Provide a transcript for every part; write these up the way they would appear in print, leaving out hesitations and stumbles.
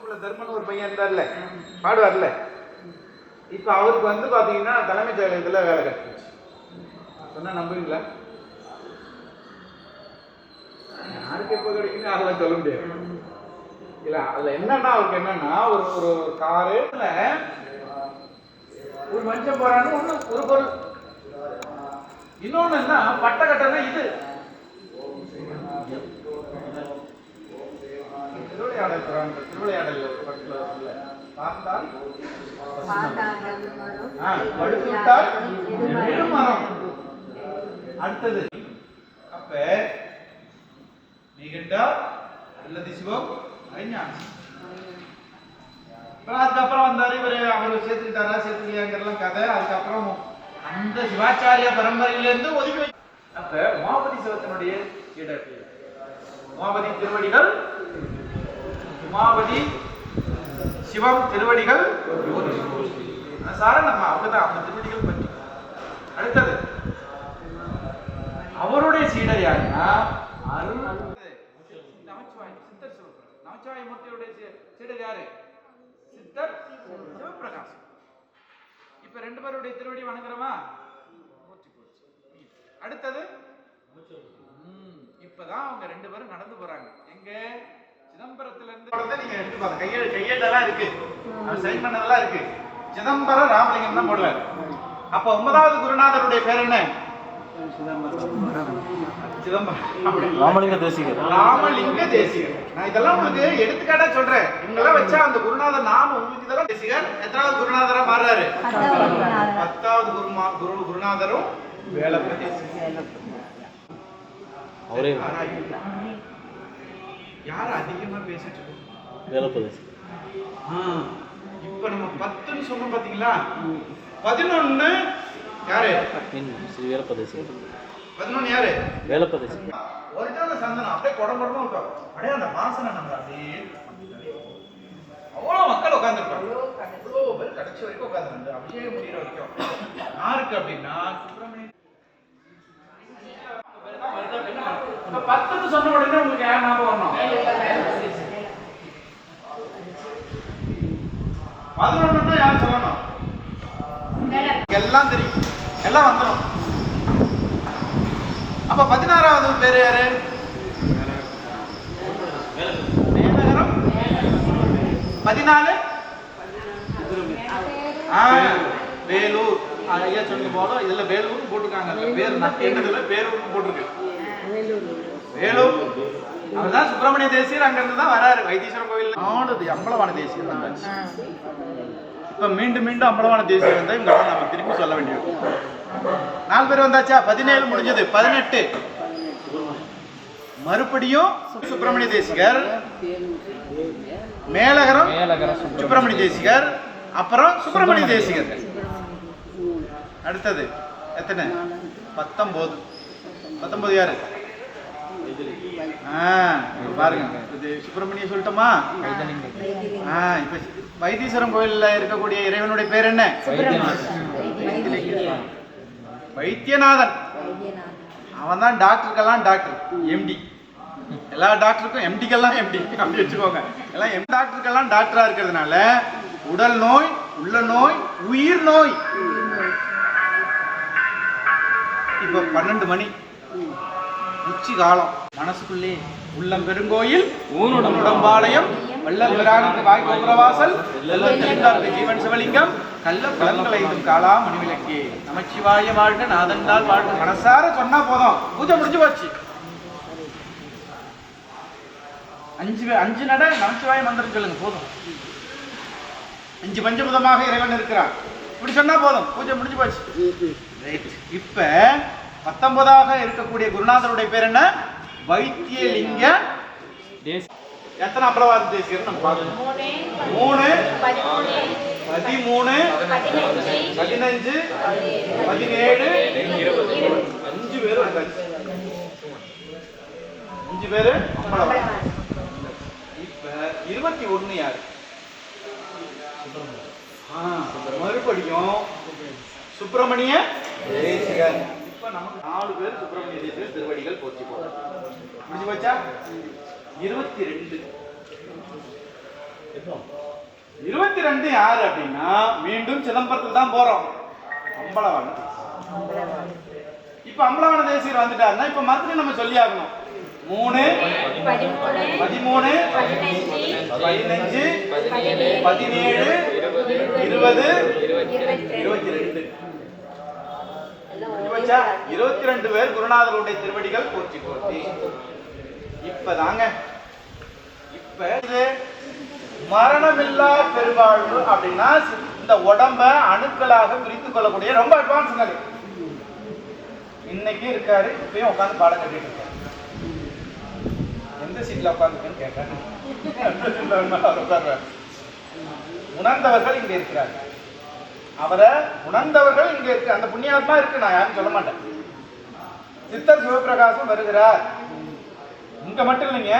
ஊருக்குள்ள தர்மன் ஒரு பையன் இருந்தார்ல, பாடுவார்ல. இப்ப அவருக்கு வந்து பாத்தீங்கன்னா தலைமைச் செயலகத்துல வேலை கிடைச்சிருச்சு. சொன்னா நம்புவீங்களா? யாருக்கு எப்போ கிடைக்குன்னு அதெல்லாம் சொல்ல முடியாது இல்ல. அதுல என்னன்னா அவருக்கு என்னன்னா ஒரு காருல ஒரு மனுஷன் போறான்னு ஒண்ணு ஒரு பொருள். இன்னொன்னு என்ன பட்ட கட்டணம் இது திருவிளையாடல் திருவிளையாடல் பார்த்தால் படுத்துவிட்டால் மரம். அடுத்தது அப்ப நீகண்டா அல்லது சிவம் அறிஞானம். அதுக்கப்புறம் வந்தாரு இவரு, அவரு சேர்த்துக்கிட்டாரா சேர்த்துக்கலையாங்கிறலாம் கதை. அதுக்கப்புறம் அந்த சிவாச்சாரிய பரம்பரையிலிருந்து ஒதுக்கி வை. அப்ப உமாபதி சிவத்தினுடைய இடர் உமாபதி திருவடிகள், உமாபதி சிவம் திருவடிகள் சார நம்ம அவங்கதான் அந்த திருவடிகள் பற்றி. அடுத்தது அவருடைய சீடர் யாருன்னா அருள் நமச்சிவாய சித்தர் சிவபிரகாசம். நமச்சிவாய மூர்த்தியுடைய சீடர் யாரு? சித்தர் சிவபிரகாசம். இப்ப ரெண்டு பேருடைய திருவடி வணங்குறோமா? அடுத்தது இப்பதான் அவங்க ரெண்டு பேரும் நடந்து போறாங்க. எங்க சிதம்பரத்துல இருந்து நீங்க எடுத்து பாருங்க, கையெழுத்தெல்லாம் இருக்கு, சைன் பண்ணதெல்லாம் இருக்கு. சிதம்பரம் ராமலிங்கம் தான் போடுறாரு. அப்ப 9வது குருநாதருடைய பேர் என்ன? ராமலிங்க தேசிகர். ராமலிங்க தேசிகர். நான் இதெல்லாம் உங்களுக்கு எடுத்துக்காட்டா சொல்றேன். இவங்கெல்லாம் வச்சா அந்த குருநாதர் நாம உங்களுக்கு இதெல்லாம் தேசிகர் எத்தனாவது குருநாதரா மாறுறாரு? 10வது குருநாதரும் வேலப்ப தேசிகர். அவரே யார் அதிகமா பேசிட்டு இருக்கோம்? வேலப்ப தேசிகர். இப்ப நம்ம 10ன்னு சொன்னோம் பாத்தீங்களா? 11 யாரு? ஸ்ரீ வேலப்ப தேசிகர். 11 யாரு? வேலப்ப தேசிகர். ஒரிஜினல் சந்தனம் அப்படியே கொடம்படமா இருக்கும். அப்படியே அந்த வாசனை நம்ம அப்படியே அவ்வளவு மக்கள் உட்கார்ந்துருப்பாங்க. அவ்வளோ பேர் கடைசி வரைக்கும் உட்கார்ந்து அபிஷேகம் முடிகிற வரைக்கும். யாருக்கு அப்படின்னா சுப்பிரமணியன். 10ன்னு சொன்ன உடனே உங்களுக்கு யார் ஞாபகம் வரணும்? 11 யார் சொல்லணும்? எல்லாம் தெரியும், எல்லாம் வந்துடும். அப்ப 16வது பேரு யாரு? மேலகரம். 14 வேலூர். ஐயா சொன்ன போல இதுல வேலூர் போட்டிருக்காங்க. பேர் என்னதுல வேலூர் போட்டிருக்கு. வேலூர் அவர்தான் சுப்பிரமணிய தேசியர். அங்க இருந்து தான் வராரு. வைத்தீஸ்வரன் கோவில் ஆனது அம்பலவான தேசியர் தான். இப்ப மீண்டும் மீண்டும் அம்பலவான தேசியர் வந்தா இவங்க நம்ம திருப்பி சொல்ல வேண்டியது. 4 பேர் வந்தாச்சா? 17 முடிஞ்சது. 18 மறுபடியும் சுப்பிரமணிய தேசிகர், மேலகரம் சுப்பிரமணிய தேசிகர், அப்புறம் சுப்பிரமணிய தேசிகர். அடுத்தது எத்தனை? 19. 19 யாரு? பாருங்க, இது சுப்பிரமணிய சொல்லட்டுமா? இப்ப வைத்தீஸ்வரம் கோயில்ல இருக்கக்கூடிய இறைவனுடைய பேர் என்ன? வைத்தியநாதன். அவன் தான் டாக்டருக்கெல்லாம் டாக்டர், எம்டி. எல்லா டாக்டருக்கும் எம்டிக்கெல்லாம் எம்டி அப்படி வச்சுக்கோங்க. எல்லாம் டாக்டருக்கெல்லாம் டாக்டரா இருக்கிறதுனால உடல் நோய், உள்ள நோய், உயிர் நோய். இப்ப 12 மணி உச்சி காலம். மனசுக்குள்ளே உள்ளம் பெருங்கோயில், உடம்பாளையம், வள்ளல் பிரானுக்கு வாய்கோபுரவாசல், ஜீவன் சிவலிங்கம், கள்ள பலன்களை காலா மணிவிளக்கே, நமச்சிவாய வாழ்க, நாதன்டால் வாழ்க. மனசார சொன்னா போதும், பூஜை முடிஞ்சு போச்சு. 5 நட நமச்சிவாய மந்திரம் சொல்லுங்க போதும். 5 பஞ்சபூதமாக இறைவன் இருக்கிறார். இப்படி சொன்னா போதும், பூஜை முடிஞ்சு போச்சு. இப்ப 19ஆக இருக்கக்கூடிய குருநாதருடைய பேர் என்ன? வைத்தியலிங்க. எத்தனை அம்பலவாத தேசிகர் நம்ம பார்க்கணும்? 3, 13, 15, 17, 20. 5 பேர் வந்தாச்சு. 5 பேரு அம்பலவாத. இப்ப 21 யாரு? மறுபடியும் சுப்பிரமணிய தேசிகர். இப்ப நமக்கு 4 பேர் சுப்பிரமணிய தேசிகர் திருவடிகள் போச்சு போச்சு. முடிஞ்சு போச்சா? 22 22 யாரு அப்படின்னா மீண்டும் சிதம்பரத்துக்கு தான் போறோம். அம்பலவான இப்ப அம்பலவான தேசிகர் வந்துட்டாருன்னா இப்ப மறுபடியும் நம்ம சொல்லி ஆகணும். 3 13 15 17 20 22 22 பேர் குருநாதருடைய திருவடிகள் போற்றி போற்றி. இப்பதாங்க இப்ப இது மரணமில்லா பெருவாழ்வு அப்படின்னா இந்த உடம்ப அணுக்களாக பிரித்துக் கொள்ளக்கூடிய ரொம்ப அட்வான்ஸ். இன்னைக்கு இருக்காரு, இப்பயும் உட்காந்து பாடம் கட்டிட்டு இருக்காரு. எந்த சீட்ல உட்காந்துருக்குன்னு கேட்டேன். உணர்ந்தவர்கள் இங்க இருக்கிறார். அவரை உணர்ந்தவர்கள் இங்க இருக்கு. அந்த புண்ணியாத்மா இருக்கு, நான் யாரும் சொல்ல மாட்டேன். சித்தர் சிவபிரகாசம் வருகிறார். இங்க மட்டும் இல்லைங்க,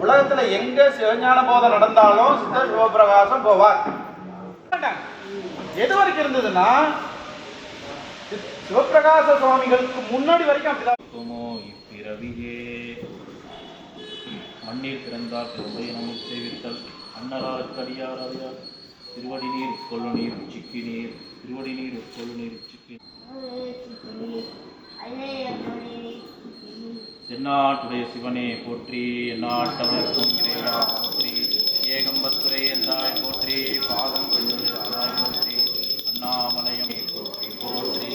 உலகத்துல எங்க சிவஞான போதம் நடந்தாலும் சித்தர் சிவபிரகாசம் போவார். எது வரைக்கும் இருந்ததுன்னா சிவபிரகாச சுவாமிகளுக்கு முன்னாடி வரைக்கும் அப்படிதான். இப்பிறவியே மண்ணில் பிறந்தார் திருப்பை நமக்கு சேவித்தல் அன்னராருக்கு அடியார் அறியார் திருவடி நீர் உட்கொள்ளு நீர் உச்சிக்கு நீர் திருவடி நீர் உட்கொள்ளு நீர் உச்சிக்கு தென்னாட்டுடைய சிவனே போற்றி, எந்நாட்டவர்க்கும் இறைவா போற்றி, ஏகம்பத்துரை என்றாய் போற்றி, பாகம் கொள்ளு ஆனாய் போற்றி, அண்ணாமலையமே போற்றி போற்றி.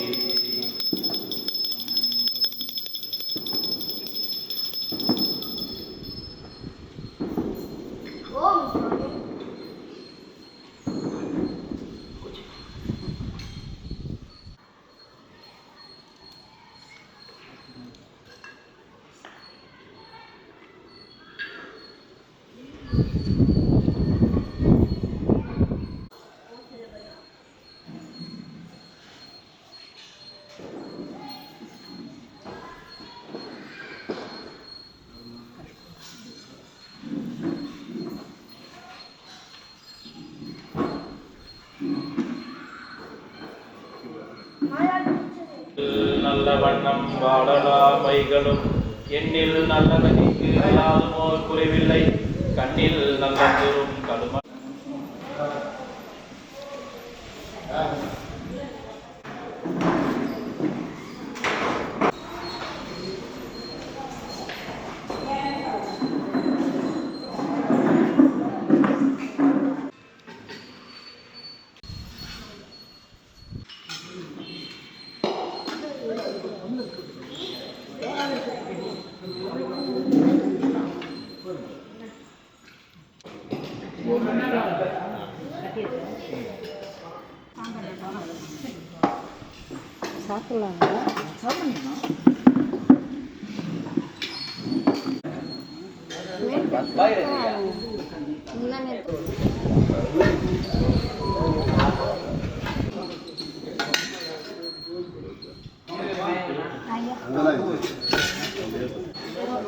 நல்ல வண்ணம் வாழலாம் வைகளும் எண்ணில் நல்லவனுக்கு யாதுமோர் குறைவில்லை கண்ணில் நல்லதும் கடும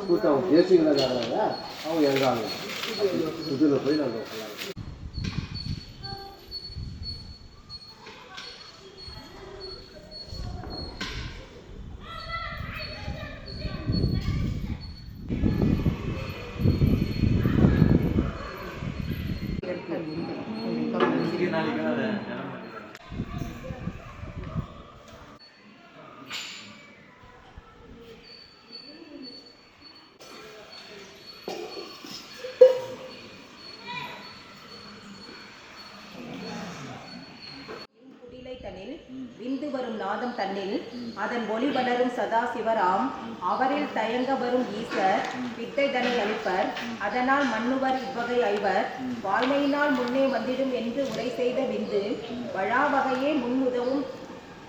கூட்டம் பேசிக்கிறதா அவங்க எழுதாங்க இதில் போய் நாங்கள் விந்து வரும் நாதம் தன்னில் அதன் ஒளி வளரும் சதா சிவராம் அவரில் தயங்க வரும் ஈசர் வித்தை தனை அளிப்பர் அதனால் மன்னுவர் இவ்வகை ஐவர் வாழ்மையினால் முன்னே வந்திடும் என்று உரை செய்த விந்து வழாவகையே முன்னுதவும்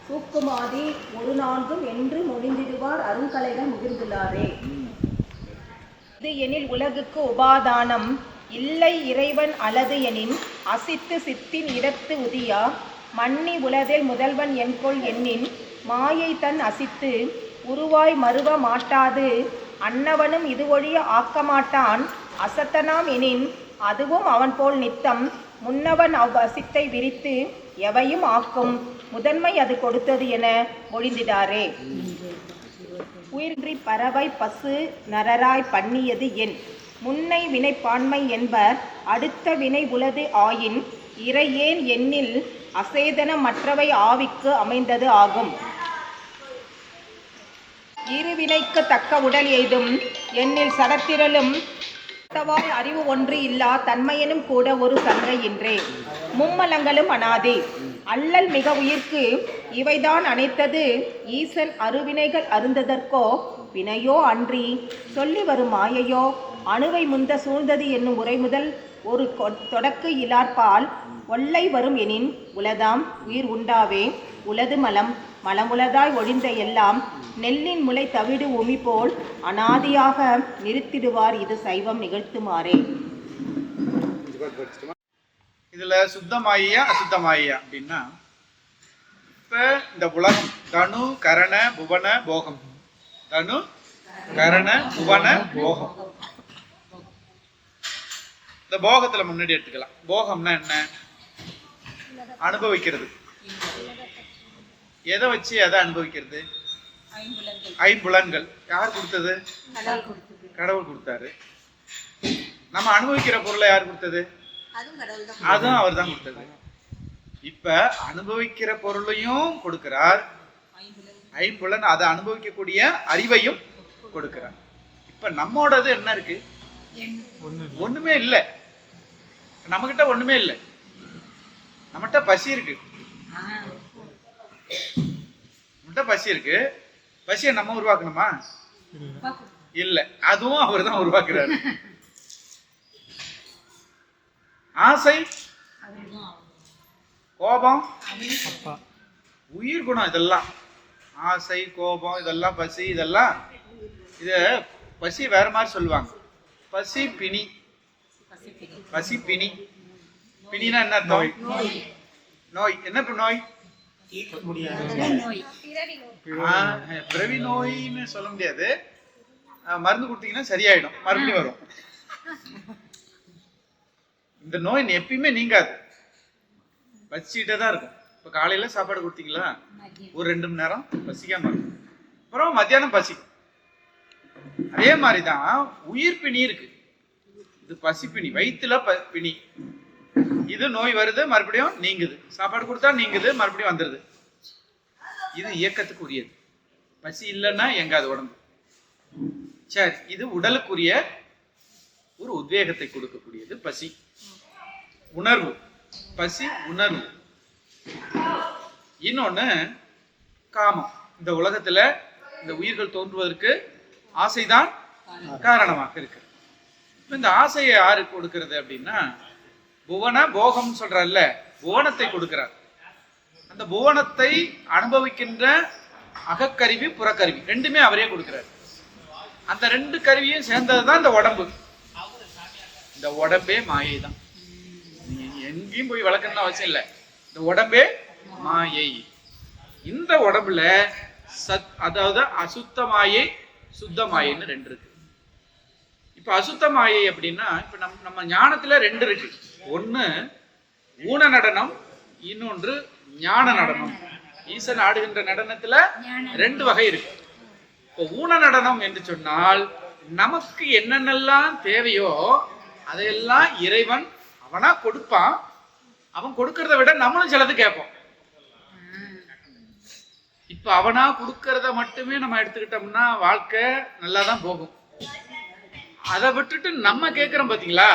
சூக்குமாதி ஒரு நான்கும் என்று மொழிந்திடுவார் அருங்கலைகள் முகிர்ந்துள்ளாரே. இது எனில் உலகுக்கு உபாதானம் இல்லை இறைவன் அலது எனின் அசித்து சித்தின் இடத்து உதியா மன்னி உலதில் முதல்வன் என்கொள் எண்ணின் மாயை தன் அசித்து உருவாய் மறுவ மாட்டாது அன்னவனும் இது ஒழிய ஆக்கமாட்டான் அசத்தனாம் எனின் அதுவும் அவன் போல் நித்தம் முன்னவன் அவ் அசித்தை விரித்து எவையும் ஆக்கும் முதன்மை அது கொடுத்தது என மொழிந்திடாரே. உயிர்ன்றி பறவை பசு நரராய் பண்ணியது என் முன்னை வினைப்பான்மை என்பர் அடுத்த வினை உளது ஆயின் இறையேன் எண்ணில் அசேதன மற்றவை ஆவிக்கு அமைந்தது ஆகும். இருவினைக்கு தக்க உடல் எய்தும் எண்ணில் சடத்திரளும் தவாய் அறிவு ஒன்று இல்லா தன்மையனும் கூட ஒரு சங்கை இன்றே. மும்மலங்களும் அனாதி அல்லல் மிக உயிர்க்கு இவைதான் அனைத்தது ஈசன் அருவினைகள் அருந்ததற்கோ வினையோ அன்றி சொல்லி வரும் மாயையோ அணுவை முந்த சூழ்ந்தது என்னும் உரை முதல் ஒரு தொடக்கு இலார்பால் ஒல்லை வரும் எனின் உலதாம் உயிர் உண்டாவே உலது மலம் மலமுலதாய் ஒழிந்த எல்லாம் நெல்லின் முளை தவிடு உமி போல் அனாதியாக நிறுத்திடுவார் இது சைவம் நிகழ்த்துமாறே. இதுல சுத்தமாயியா அசுத்தமாயியா அப்படின்னா, இப்ப இந்த உலகம் தனு கரண புவன போகம், தனு கரண புவன போகம். இந்த போகத்துல முன்னாடி எடுத்துக்கலாம். போகம்னா என்ன? அனுபவிக்கிறது. எதை வச்சு எதை அனுபவிக்கிறது? ஐம்புலன்கள். யார் கொடுத்தது? கடவுள் கொடுத்தாரு. நம்ம அனுபவிக்கிற பொருளை யார் கொடுத்தது? அதுவும் அவர் தான் கொடுத்தது. இப்ப அனுபவிக்கிற பொருளையும் கொடுக்கிறார், ஐம்புலன் அதை அனுபவிக்கக்கூடிய அறிவையும் கொடுக்கிறார். இப்ப நம்மோடது என்ன இருக்கு? ஒண்ணுமே இல்லை. நம்ம கிட்ட ஒண்ணுமே இல்லை. நம்மகிட்ட பசி இருக்கு. நம்மகிட்ட பசி இருக்கு. பசியை நம்ம உருவாக்கணுமா? இல்ல, அதுவும் அவர் தான் உருவாக்குறாரு. ஆசை, கோபம், உயிர் குணம், இதெல்லாம் ஆசை கோபம் இதெல்லாம் பசி, இதெல்லாம் இத பசி வேற மாதிரி சொல்லுவாங்க. பசி பிணி. பசி பிணி. பிணினா என்ன அர்த்தம்? நோய். என்ன நோய்? பிறவி நோயின்னு சொல்ல முடியாது. மருந்து கொடுத்தீங்கன்னா சரியாயிடும், மறுபடியும் வரும். இந்த நோய் எப்பயுமே நீங்காது, பசிக்கிட்டே தான் இருக்கும். இப்ப காலையில சாப்பாடு கொடுத்தீங்களா, ஒரு 2 மணி நேரம் பசிக்காம இருக்கும், அப்புறம் மத்தியானம் பசிக்கும். அதே மாதிரிதான் உயிர் பிணி இருக்கு. இது பசி பிணி, வயிற்றுல பிணி. இது நோய் வருது, மறுபடியும் நீங்குது. சாப்பாடு கொடுத்தா நீங்குது, மறுபடியும் வந்துடுது. இது இயக்கத்துக்கு உரியது. பசி இல்லைன்னா எங்காது உடம்பு. சரி, இது உடலுக்குரிய ஒரு உத்வேகத்தை கொடுக்கக்கூடியது பசி. உணர்வு, பசி உணர்வு. இன்னொன்னு காமம். இந்த உலகத்துல இந்த உயிர்கள் தோன்றுவதற்கு ஆசைதான் காரணமாக இருக்கு. இந்த ஆசையை யாரு கொடுக்கிறது அப்படின்னா, புவன போகம் சொல்றல்ல, புவனத்தை கொடுக்கிறார். அந்த புவனத்தை அனுபவிக்கின்ற அகக்கருவி புறக்கருவி ரெண்டுமே அவரே கொடுக்கிறார். அந்த 2 கருவியும் சேர்ந்ததுதான் இந்த உடம்பு. இந்த உடம்பே மாயை தான். எங்கேயும் போய் வளர்க்கணும்னு அவசியம் இல்லை. இந்த உடம்பே மாயை. இந்த உடம்புல அதாவது அசுத்த மாயை சுத்த மாயைன்னு 2 இருக்கு. இப்ப அசுத்த மாயை அப்படின்னா, இப்ப நம்ம ஞானத்துல 2 இருக்கு. ஒண்ணு ஊன நடனம், இன்னொன்று ஞான நடனம். ஈசன் ஆடுகின்ற நடனத்துல 2 வகை இருக்கு. இப்போ ஊன நடனம் என்று சொன்னால், நமக்கு என்னென்னலாம் தேவையோ அதையெல்லாம் இறைவன் அவனா கொடுப்பான். அவன் கொடுக்கறத விட நம்மளும் சிலது கேட்போம். இப்ப அவனா கொடுக்கறத மட்டுமே நம்ம எடுத்துக்கிட்டோம்னா வாழ்க்கை நல்லா தான் போகும். அதை விட்டுட்டு நம்ம கேட்கிறோம் பாத்தீங்களா,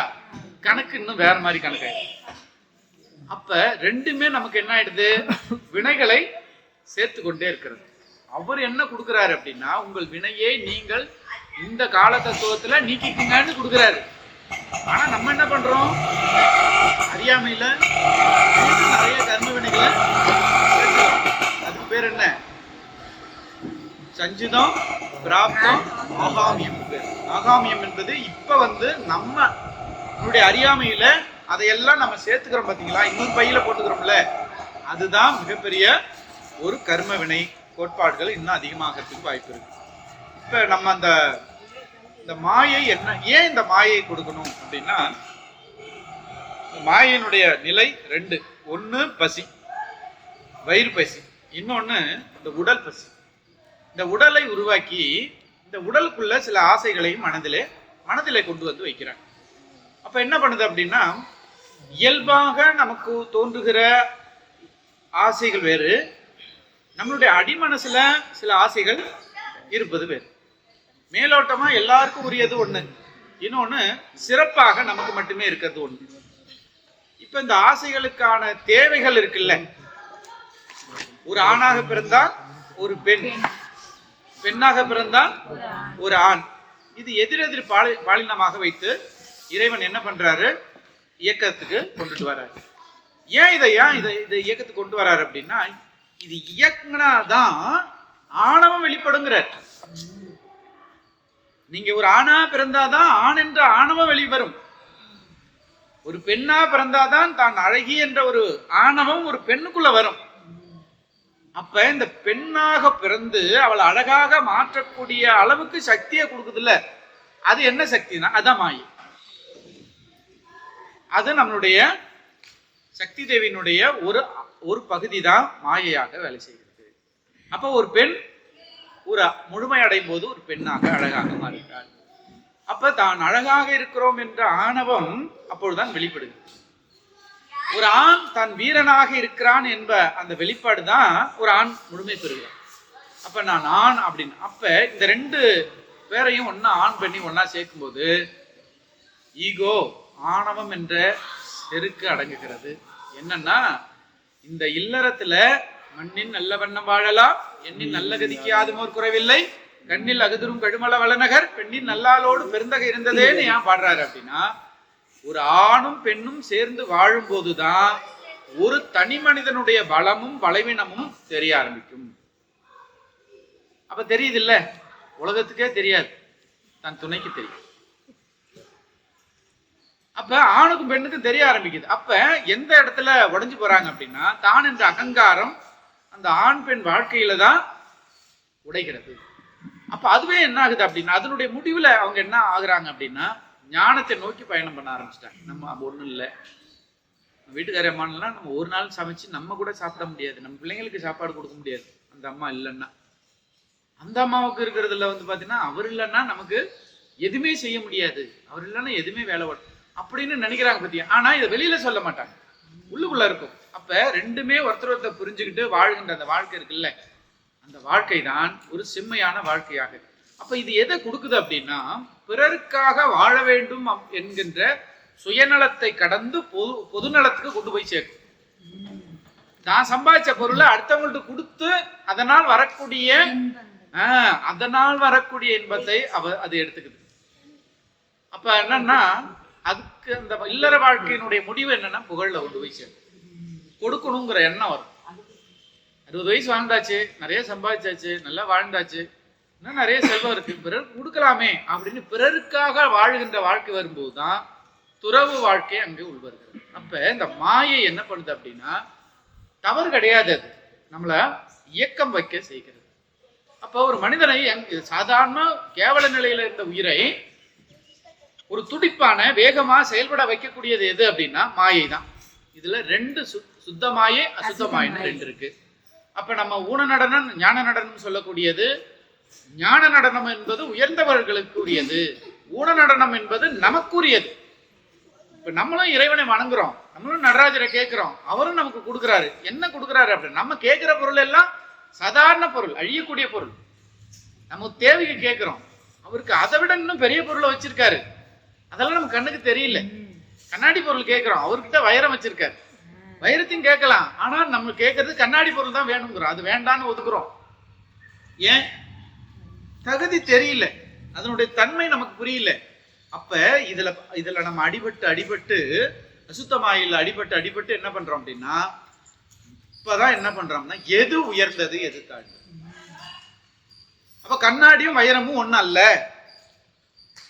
கணக்கு இன்னும் வேற மாதிரி கணக்கு. அப்ப 2மே நமக்கு என்ன ஆயிடுது? வினைகளை சேர்த்து கொண்டே இருக்கிறது. அவர் என்ன கொடுக்கிறாரு அப்படின்னா, உங்கள் வினையை நீங்கள் இந்த கால தத்துவத்துல நீக்கிக்குங்கன்னு கொடுக்கிறாரு. ஆனா நம்ம என்ன பண்றோம்? அறியாமையில நிறைய கர்ம வினைகளை சேர்க்கிறோம். அதுக்கு பேர் என்ன? சஞ்சிதம், பிராப்தம், ஆகாமியம். ஆகாமியம் என்பது இப்ப நம்மளுடைய அறியாமையில அதையெல்லாம் நம்ம சேர்த்துக்கிறோம் பாத்தீங்களா, இன்னொரு பையில போட்டுக்கிறோம்ல, அதுதான் மிகப்பெரிய ஒரு கர்ம வினை. கோட்பாடுகள் இன்னும் அதிகமாகிறதுக்கு வாய்ப்பு இருக்கு. இப்ப நம்ம இந்த மாயை என்ன, ஏன் இந்த மாயை கொடுக்கணும் அப்படின்னா, மாயினுடைய நிலை 2. ஒண்ணு பசி, வயிறு பசி. இன்னொன்னு இந்த உடல் பசி. இந்த உடலை உருவாக்கி இந்த உடலுக்குள்ள சில ஆசைகளையும் மனதிலே மனதிலே கொண்டு வந்து வைக்கிறாங்க. அப்ப என்ன பண்ணுது அப்படின்னா, இயல்பாக நமக்கு தோன்றுகிற ஆசைகள் வேறு, நம்மளுடைய அடிமனசுல சில ஆசைகள் இருப்பது வேறு. மேலோட்டமா எல்லாருக்கும் உரியது ஒண்ணு, இன்னொன்னு சிறப்பாக நமக்கு மட்டுமே இருக்கிறது ஒண்ணு. இப்ப இந்த ஆசைகளுக்கான தேவைகள் இருக்குல்ல, ஒரு ஆணாக பிறந்தால் ஒரு பெண், பெண்ணாக பிறந்தால் ஒரு ஆண், இது எதிரெதிர் பாலினமாக வைத்து இறைவன் என்ன பண்றாரு, இயக்கத்துக்கு கொண்டுட்டு வர்றாரு. ஏன் இதை இயக்கத்துக்கு கொண்டு வர்றாரு அப்படின்னா, இது இயக்குனாதான் ஆணவம் வெளிப்படுங்கிறார். நீங்க ஒரு ஆணா பிறந்தாதான் ஆண் என்ற ஆணவம் வெளிவரும். ஒரு பெண்ணா பிறந்தாதான் தான் அழகி என்ற ஒரு ஆணவம் ஒரு பெண்ணுக்குள்ள வரும். அப்ப இந்த பெண்ணாக பிறந்து அவள் அழகாக மாற்றக்கூடிய அளவுக்கு சக்தியை கொடுக்குது இல்ல, அது என்ன சக்தினா அதான் மாயை. அது நம்மளுடைய சக்தி தேவியினுடைய ஒரு பகுதி தான் மாயையாக வேலை செய்கிறது. அப்ப ஒரு பெண் ஒரு முழுமை அடையும் போது ஒரு பெண்ணாக அழகாக மாறுகிறாள். அப்ப தான் அழகாக இருக்கிறோம் என்ற ஆணவம் அப்பொழுதுதான் வெளிப்படுகிறது. ஒரு ஆண் தான் வீரனாக இருக்கிறான் என்ப அந்த வெளிப்பாடு தான் ஒரு ஆண் முழுமை பெறுகிறான். அப்ப நான் ஆண் அப்படின்னு, அப்ப இந்த ரெண்டு பேரையும் ஒன்னா ஆண் பண்ணி ஒன்னா சேர்க்கும் போது ஈகோ ஆணவம் என்ற செருக்கு அடங்குகிறது. என்னன்னா, இந்த இல்லறத்துல மண்ணின் நல்ல வண்ணம் வாழலாம், எண்ணின் நல்ல கதிக்கு யாதுமோர் குறைவில்லை, கண்ணில் அகுதிரும் கழுமல வளநகர், பெண்ணின் நல்லாளோடு பெருந்தகை இருந்ததேன்னு ஏன் பாடுறாரு அப்படின்னா, ஒரு ஆணும் பெண்ணும் சேர்ந்து வாழும் போதுதான் ஒரு தனி மனிதனுடைய பலமும் பலவீனமும் தெரிய ஆரம்பிக்கும். அப்ப தெரியுது இல்ல, உலகத்துக்கே தெரியாது, தன் துணைக்கு தெரியும். அப்ப ஆணுக்கும் பெண்ணுக்கும் தெரிய ஆரம்பிக்குது. அப்ப எந்த இடத்துல உடைஞ்சு போறாங்க அப்படின்னா, தான் என்ற அகங்காரம் அந்த ஆண் பெண் வாழ்க்கையில தான் உடைகிறது. அப்ப அதுவே என்ன ஆகுது அப்படின்னா, அதனுடைய முடிவுல அவங்க என்ன ஆகுறாங்க அப்படின்னா, ஞானத்தை நோக்கி பயணம் பண்ண ஆரம்பிச்சிட்டாங்க. நம்ம ஒண்ணும் இல்லை, வீட்டுக்கார அம்மாலாம் நம்ம ஒரு நாள் சமைச்சு நம்ம கூட சாப்பிட முடியாது, நம்ம பிள்ளைங்களுக்கு சாப்பாடு கொடுக்க முடியாது அந்த அம்மா இல்லைன்னா. அந்த அம்மாவுக்கு இருக்கிறதுல பாத்தீங்கன்னா, அவர் இல்லைன்னா நமக்கு எதுவுமே செய்ய முடியாது, அவர் இல்லைன்னா எதுவுமே வேலை அப்படின்னு நினைக்கிறாங்க பத்தியா. ஆனா இதை வெளியில சொல்ல மாட்டாங்க, உள்ளுக்குள்ள இருக்கும். அப்ப ரெண்டுமே ஒருத்தர் ஒருத்தர் புரிஞ்சுக்கிட்டு வாழ்கின்ற அந்த வாழ்க்கை இருக்குல்ல, அந்த வாழ்க்கை தான் ஒரு செம்மையான வாழ்க்கையாக. அப்ப இது எதை கொடுக்குது அப்படின்னா, பிறருக்காக வாழ வேண்டும் என்கின்ற சுயநலத்தை கடந்து பொதுநலத்துக்கு கொண்டு போய் சேர்க்கும். நான் சம்பாதிச்ச பொருளை அடுத்தவங்கள்ட்ட கொடுத்து அதனால் வரக்கூடிய இன்பத்தை அது எடுத்துக்குது. அப்ப என்னன்னா, அதுக்கு அந்த இல்லற வாழ்க்கையினுடைய முடிவு என்னன்னா, புகழ்ல கொண்டு போய் சேர்க்கும். கொடுக்கணுங்கிற எண்ணம் வரும். 60 வயசு வாழ்ந்தாச்சு, நிறைய சம்பாதிச்சாச்சு, நல்லா வாழ்ந்தாச்சு, இன்னும் நிறைய செல்வம் இருக்கு, பிறருக்கு கொடுக்கலாமே அப்படின்னு பிறருக்காக வாழ்கின்ற வாழ்க்கை வரும்போதுதான் துறவு வாழ்க்கை அங்கே உள்வருகிறது. அப்ப இந்த மாயை என்ன பண்ணுது அப்படின்னா, தவறு கிடையாது, அது நம்மள இயக்கம் வைக்க செய்கிறது. அப்ப ஒரு மனிதனை சாதாரண கேவல நிலையில இருந்த உயிரை ஒரு துடிப்பான வேகமா செயல்பட வைக்கக்கூடியது எது அப்படின்னா மாயை தான். இதுல ரெண்டு சுத்த மாயை அசுத்த மாயின்னு ரெண்டு இருக்கு. அப்ப நம்ம ஊன நடனம் ஞான நடனம் சொல்லக்கூடியது, ஞான நடனம் என்பது உயர்ந்தவர்களுக்கு உரியது, ஊன நடனம் என்பது நமக்குரியது. இப்ப நம்மளும் இறைவனை வணங்குறோம், நம்மளும் நடராஜரை கேட்கிறோம், அவரும் நமக்கு கொடுக்குறாரு. என்ன கொடுக்குறாரு அப்படின்னு, நம்ம கேட்கிற பொருள் எல்லாம் சாதாரண பொருள், அழியக்கூடிய பொருள். நம்ம தேவைக்கு கேட்கிறோம், அவருக்கு அதை விட இன்னும் பெரிய பொருளை வச்சிருக்காரு, அதெல்லாம் நம்ம கண்ணுக்கு தெரியல. கண்ணாடி பொருள் கேட்கிறோம், அவர்கிட்ட வைரம் வச்சிருக்காரு, வைரத்தையும் கேட்கலாம், ஆனா நம்ம கேட்கறது கண்ணாடி பொருள் தான் வேணுங்கிறோம், அது வேண்டான்னு ஒதுக்குறோம். ஏன்? தகுதி தெரியல, அதனுடைய தன்மை நமக்கு புரியல. அப்ப இதுல நம்ம அடிபட்டு அசுத்தமாயில் அடிபட்டு என்ன பண்றோம் அப்படின்னா, இப்பதான் என்ன பண்றோம்னா, எது உயர்ந்தது எது தாழ்ந்தது. அப்ப கண்ணாடியும் வைரமும் ஒண்ணு அல்ல,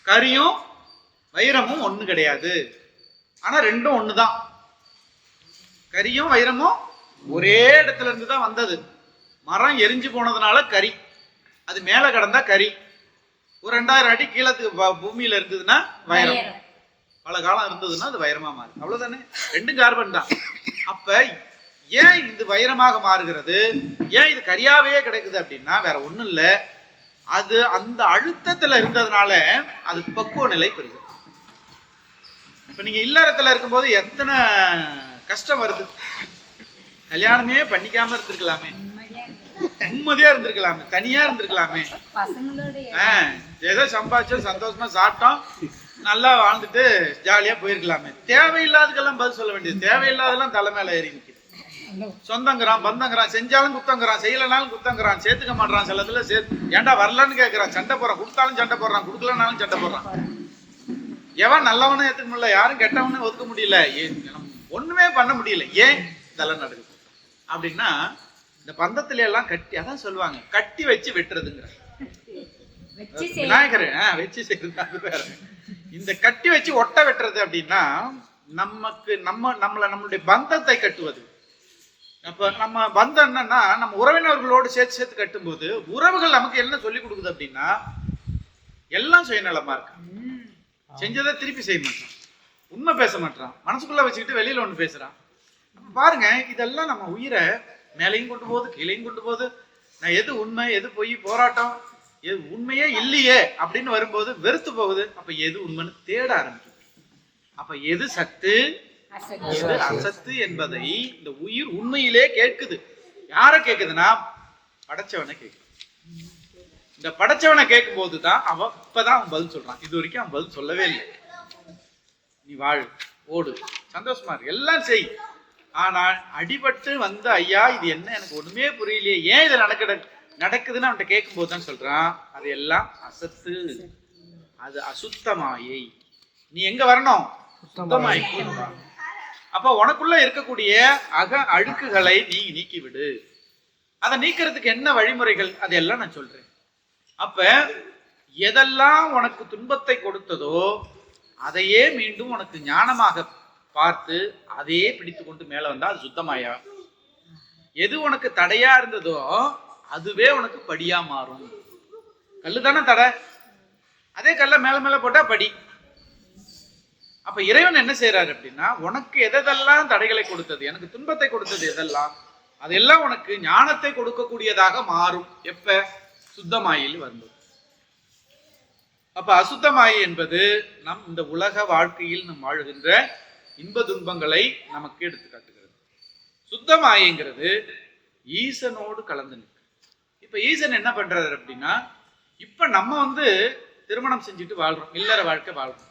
கரியும் வைரமும் ஒண்ணு கிடையாது, ஆனா ரெண்டும் ஒண்ணுதான். கரியும் வைரமும் ஒரே இடத்துல இருந்து தான் வந்தது. மரம் எரிஞ்சு போனதுனால கரி, அது மேல கடந்தா கரி, ஒரு 2000 அடி கீழத்துக்கு பூமியில இருந்ததுன்னா வைரம், பல காலம் இருந்ததுன்னா அது வைரமா மாறும், அவ்வளவுதானே, ரெண்டும் கார்பன் தான். அப்ப ஏன் இது வைரமாக மாறுகிறது, ஏன் இது கரியாவே கிடைக்குது அப்படின்னா வேற ஒண்ணும் இல்ல, அது அந்த அழுத்தத்துல இருந்ததுனால அது பக்குவ நிலை பெறுது. இப்ப நீங்க இல்லறத்துல இருக்கும்போது எத்தனை கஷ்டம் வருது. கல்யாணமே பண்ணிக்காம இருந்திருக்கலாமே, நிம்மதியா இருந்திருக்கலாமே, தனியா இருந்திருக்கலாமே. ஏதோ சம்பாதிச்சோம், சந்தோஷமா சாப்பிட்டோம், நல்லா வாழ்ந்துட்டு ஜாலியா போயிருக்கலாமே. தேவையில்லாததுக்கெல்லாம் பதில் சொல்ல வேண்டியது. தேவையில்லாதெல்லாம் தலை மேல ஏறி நிற்குது. சொந்தங்கிறான், பந்தங்கிறான், செஞ்சாலும் குத்தங்கிறான், செய்யலனாலும் குத்தங்கிறான், சேர்த்துக்க மாட்டான். சிலதுல ஏன்டா வரலன்னு கேட்கறான், சண்டை போடுறான். கொடுத்தாலும் சண்டை போடுறான், கொடுக்கலனாலும் சண்டை போடுறான். எவன் நல்லவனும் ஏத்துக்க முடியல, யாரும் கெட்டவனும் ஒதுக்க முடியல, ஒண்ணுமே பண்ண முடியல. ஏன் இதெல்லாம் நடக்குது அப்படின்னா, இந்த பந்தத்துல எல்லாம் கட்டி, அதான் சொல்லுவாங்க கட்டி வச்சு வெட்டுறதுங்கிற விநாயகர் வச்சு செய்யறது. இந்த கட்டி வச்சு ஒட்ட வெட்டுறது அப்படின்னா நமக்கு நம்மளுடைய பந்தத்தை கட்டுவது. அப்ப நம்ம பந்தம் என்னன்னா, நம்ம உறவினர்களோடு சேர்த்து கட்டும்போது உறவுகள் நமக்கு என்ன சொல்லி கொடுக்குது அப்படின்னா, எல்லாம் சுயநலமா இருக்கு. செஞ்சதை திருப்பி செய்ய மாட்டான், உண்மை பேச மாட்டான், மனசுக்குள்ள வச்சுக்கிட்டு வெளியில ஒண்ணு பேசுறான். பாருங்க, இதெல்லாம் நம்ம உயிரை மேலையும் கொண்டு போகுது, கீழையும் கொண்டு போகுது. நான் எது உண்மை எது பொய் போராட்டம், எது உண்மையே இல்லையே அப்படின்னு வரும்போது வெறுத்து போகுது. அப்ப எது உண்மைன்னு தேட ஆரம்பிக்கும். அப்ப எது சத்து எது அசத்து என்பதை இந்த உயிர் உண்மையிலே கேட்குது. யார கேக்குதுன்னா, படைச்சவனை கேக்குது. இந்த படைச்சவனை கேட்கும் போதுதான் அவன் இப்பதான் அவன் பதில் சொல்றான். இது வரைக்கும் அவன் பதில் சொல்லவே இல்லை. நீ வாழ், ஓடு, சந்தோஷமா இருக்கு, எல்லாம் செய். ஆனா அடிபட்டு வந்த ஐயா இது என்ன எனக்கு ஒண்ணுமே புரியலையே, ஏன் இது நடக்குதுன்னு அவன்கிட்ட கேட்கும் போதுதான் சொல்றான், அது எல்லாம் அசத்து, அது அசுத்தமாயை. நீ எங்க வரணும்? சுத்தமாய். அப்ப உனக்குள்ள இருக்கக்கூடிய அழுக்குகளை நீ நீக்கி விடு. அதை நீக்கிறதுக்கு என்ன வழிமுறைகள், அதெல்லாம் நான் சொல்றேன். அப்ப எதெல்லாம் உனக்கு துன்பத்தை கொடுத்ததோ அதையே மீண்டும் உனக்கு ஞானமாக பார்த்து அதையே பிடித்து கொண்டு மேல வந்தா அது சுத்தமாயா. எது உனக்கு தடையா இருந்ததோ அதுவே உனக்கு படியா மாறும். கல்லு தானே தடை, அதே கல்ல மேல மேல போட்டா படி. அப்ப இறைவன் என்ன செய்யறாரு அப்படின்னா, உனக்கு எதெல்லாம் தடைகளை கொடுத்தது, எனக்கு துன்பத்தை கொடுத்தது எதெல்லாம், அதெல்லாம் உனக்கு ஞானத்தை கொடுக்கக்கூடியதாக மாறும். எப்ப? சுத்தமாயில் வந்து. அப்ப அசுத்தமாயை என்பது நம் இந்த உலக வாழ்க்கையில் நம் வாழ்கின்ற இன்ப துன்பங்களை நமக்கு எடுத்து காட்டுகிறது. சுத்தமாயைங்கிறது ஈசனோடு கலந்து நிற்கு. இப்ப ஈசன் என்ன பண்றாரு அப்படின்னா, இப்ப நம்ம திருமணம் செஞ்சுட்டு வாழ்றோம், இல்லற வாழ்க்கை வாழ்றோம்.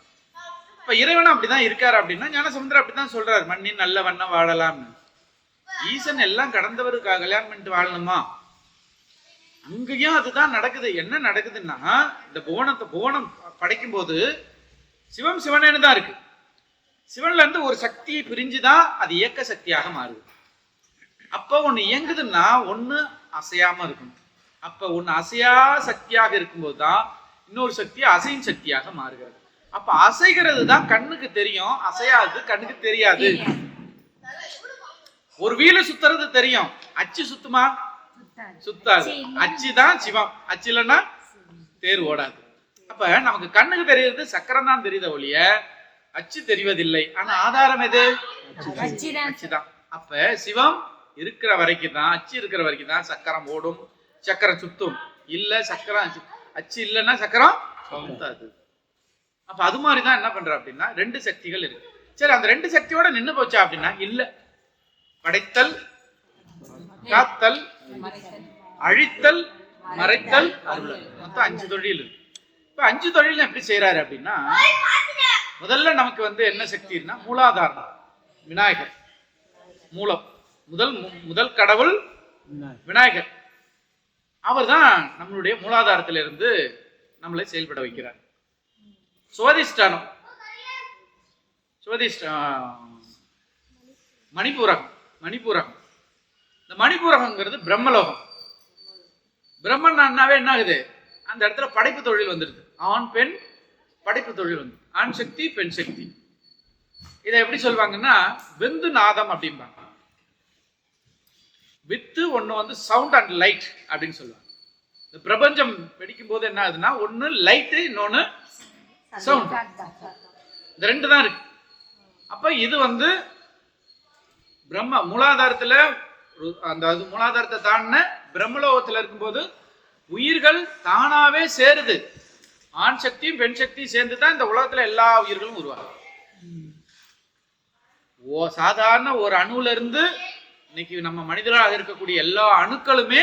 இப்ப இறைவனும் அப்படிதான் இருக்காரு அப்படின்னா, ஞானசமுத்திரர் அப்படிதான் சொல்றாரு, மண்ணின் நல்ல வண்ணம் வாழலாம்னு. ஈசன் எல்லாம் கடந்தவருக்காக கல்யாணம் பண்ணிட்டு வாழணுமா? அங்கேயும் அதுதான் நடக்குது. என்ன நடக்குதுன்னா, இந்த புவனம் படைக்கும் போது சிவம் சிவனேன்னு தான் இருக்கு. சிவன்ல இருந்து ஒரு சக்தியை பிரிஞ்சுதான் அது இயக்க சக்தியாக மாறுது. அப்ப ஒண்ணு இயங்குதுன்னா ஒண்ணு அசையாம இருக்கணும். அப்ப ஒண்ணு அசையா சக்தியாக இருக்கும்போது தான் இன்னொரு சக்தி அசையும் சக்தியாக மாறுகிறது. அப்ப அசைகிறது தான் கண்ணுக்கு தெரியும், அசையாது கண்ணுக்கு தெரியாது. ஒரு வீல சுத்துறது தெரியும், அச்சு சுத்துமா? சுத்தாது. அச்சு தான் சிவம், அச்சு இல்லைன்னா தேர் ஓடாது. அப்ப நமக்கு கண்ணுக்கு தெரியுது சக்கரம் தான் தெரியுத ஒழிய அச்சு தெரிவதில்லை. ஆனா ஆதாரம் எது? அச்சுதான். அப்ப சிவம் இருக்கிற வரைக்கும் தான், அச்சு இருக்கிற வரைக்கும் தான் சக்கரம் ஓடும், சக்கரம் சுத்தும். இல்ல சக்கரம் அச்சு இல்லைன்னா சக்கரம் சுத்தாது. அப்ப அது மாதிரிதான் என்ன பண்ற அப்படின்னா, ரெண்டு சக்திகள் இருக்கு. சரி, அந்த ரெண்டு சக்தியோட நின்று போச்சா அப்படின்னா இல்ல. படைத்தல், காத்தல், அழித்தல், மறைத்தல், அருளல், மொத்தம் 5 தொழில் இருக்கு. இப்ப 5 தொழில் எப்படி செய்யறாரு அப்படின்னா, முதல்ல நமக்கு என்ன சக்தினா, மூலாதாரம் விநாயகர், மூலம், முதல் கடவுள் விநாயகர். அவர் தான் நம்மளுடைய மூலாதாரத்திலிருந்து நம்மளை செயல்பட வைக்கிறார். சுவதிஷ்டானம், மணிப்பூரகம். இந்த மணிப்பூரகங்கிறது பிரம்மலோகம். பிரம்மன்னாவே என்ன ஆகுது, அந்த இடத்துல படைப்பு தொழில் வந்துருது. ஆண் பெண் படைப்பு தொழில் வந்து, ஆண் சக்தி பெண் சக்தி. இதை எப்படி சொல்லுவாங்கன்னா, விந்து நாதம் அப்படிம்பாங்க. வித்து ஒண்ணு சவுண்ட் அண்ட் லைட் அப்படின்னு சொல்லுவாங்க. இந்த பிரபஞ்சம் வெடிக்கும் போது என்ன ஆகுதுன்னா, ஒண்ணு லைட்டு, இன்னொன்னு சவுண்ட். இந்த ரெண்டு தான் இருக்கு. அப்ப இது பிரம்ம மூலாதாரத்துல, அந்த மூலாதாரத்தை தாண்டின பிரம்மலோகத்துல இருக்கும்போது உயிர்கள் தானாவே சேருது. ஆண் சக்தியும் பெண் சக்தியும் சேர்ந்து தான் இந்த உலகத்துல எல்லா உயிர்களும் உருவாகும். சாதாரண ஒரு அணுல இருந்து இன்னைக்கு நம்ம மனிதராக இருக்கக்கூடிய எல்லா அணுக்களுமே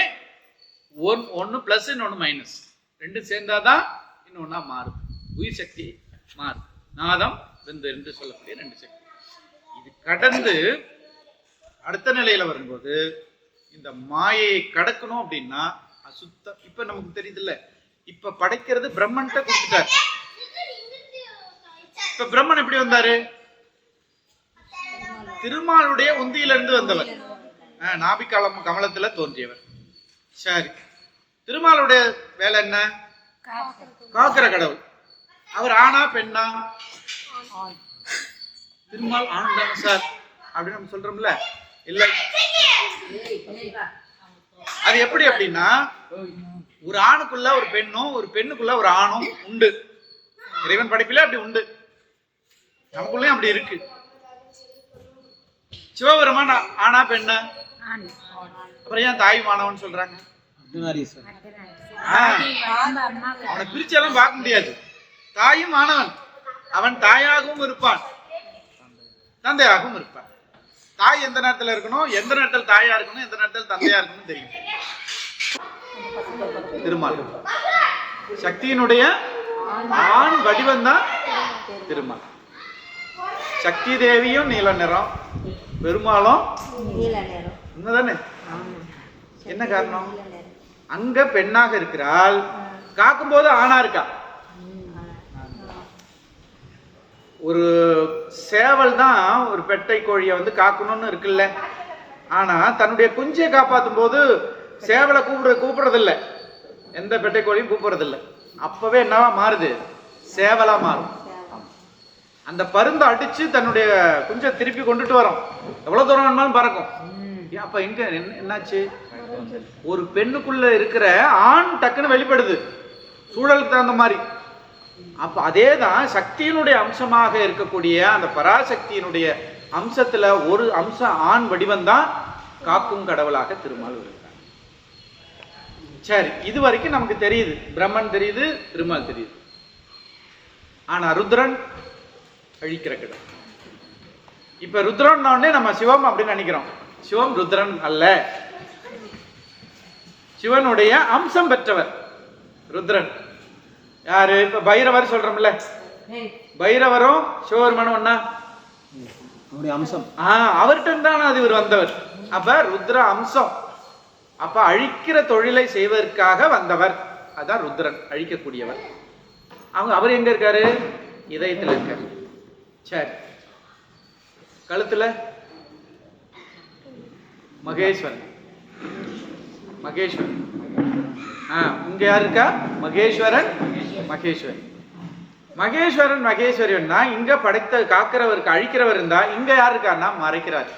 ஒன்னு பிளஸ் இன்னொன்னு மைனஸ், ரெண்டு சேர்ந்தாதான் இன்னொன்னா மாறுது. உயிர் சக்தி மாறுது. நாதம் விந்து என்று சொல்லக்கூடிய ரெண்டு சக்தி. இது கடந்து அடுத்த நிலையில வரும்போது இந்த மாயையை கடக்கணும் அப்படின்னா அசுத்தம். இப்ப நமக்கு தெரியுது இல்ல, இப்ப படைக்கிறது பிரம்மன்ட்ட கொடுத்துட்டாரு. இப்ப பிரம்மன் எப்படி வந்தாரு? திருமாலுடைய உந்தியிலிருந்து வந்தவர், நாபிகாலம் கமலத்துல தோன்றியவர். சரி, திருமாலுடைய வேலை என்ன? காக்கிற கடவுள். அவர் ஆணா பெண்ணா? திருமால் ஆண் தானே சார் அப்படின்னு நம்ம சொல்றோம்ல. இல்ல, அது எப்படி அப்படின்னா ஒரு ஆணுக்குள்ள ஒரு பெண்ணும் ஒரு பெண்ணுக்குள்ள ஒரு ஆணும் உண்டு. இறைவன் படைப்பில அப்படி உண்டு, நமக்குள்ளயும் அப்படி இருக்கு. சிவபெருமான் ஆனா பெண்ணா? அப்புறம் ஏன் தாய் மாணவன் சொல்றாங்க? அவனை பிரிச்செல்லாம் பார்க்க முடியாது. தாயும் மாணவன், அவன் தாயாகவும் இருப்பான் தந்தையாகவும் இருப்பான். தாய் எந்த நேரத்துல இருக்கணும், எந்த நேரத்தில் தாயா இருக்கணும், எந்த நேரத்தில் தந்தையா இருக்கணும் தெரியும். திருமால் சக்தியினுடைய ஆண் வடிவம் தான் திருமால். சக்தி தேவியும் நீல நிறம், பெருமாளும் உண்மைதானே? என்ன காரணம்? அங்க பெண்ணாக இருக்கிறாள், காக்கும் போது ஆணா இருக்கா. ஒரு சேவல் தான் ஒரு பெட்டை கோழியை வந்து காக்கணும்னு இருக்குல்ல, ஆனா தன்னுடைய குஞ்சியை காப்பாற்றும் போது சேவலை கூப்பிடுறது இல்லை, எந்த பெட்டை கோழியும் கூப்பிடுறது இல்லை. அப்பவே என்னவா மாறுது? சேவலா மாறும். அந்த பருந்தை அடிச்சு தன்னுடைய குஞ்சை திருப்பி கொண்டுட்டு வரும், எவ்வளவு தூரம் வேணுமாலும் பறக்கும். அப்ப எங்க என்னாச்சு? ஒரு பெண்ணுக்குள்ள இருக்கிற ஆண் டக்குன்னு வெளிப்படுது சூழலுக்கு தகுந்த மாதிரி. அப்ப அதேதான் சக்தியினுடைய அம்சமாக இருக்கக்கூடிய அந்த பராசக்தியினுடைய அம்சத்துல ஒரு அம்சம் ஆண் வடிவம் தான் காக்கும் கடவுளாக திருமால் இருக்கிறார். சரி, இது வரைக்கும் நமக்கு தெரியுது. பிரம்மன் தெரியுது, திருமால் தெரியுது. ஆனா ருத்ரன் அழிக்கிற கடவுள். இப்ப ருத்ரன் நம்ம சிவம் அப்படின்னு நினைக்கிறோம். சிவம் ருத்ரன் அல்ல, சிவனுடைய அம்சம் பெற்றவர் ருத்ரன். யாரு? இப்ப பைரவர் சொல்றோம்ல, பைரவரும் சிவபெருமானும் ஒண்ணா? அம்சம். அவர்கிட்ட தான் அது இவர் வந்தவர். அப்ப ருத்ர அம்சம். அப்ப அழிக்கிற தொழிலை செய்வதற்காக வந்தவர். அதான் ருத்ரன், அழிக்கக்கூடியவர். அவர் எங்க இருக்காரு? இதயத்தில் இருக்காரு. சரி, கழுத்துல மகேஸ்வரன். மகேஸ்வரன் இங்க யாரு இருக்கா? மகேஸ்வரன், மகேஸ்வரன். மகேஸ்வரன் மகேஸ்வரன்னா இங்க படைத்த காக்கிறவருக்கு அழிக்கிறவர் இருந்தா, இங்க யாரு இருக்காருன்னா மறைக்கிறார்.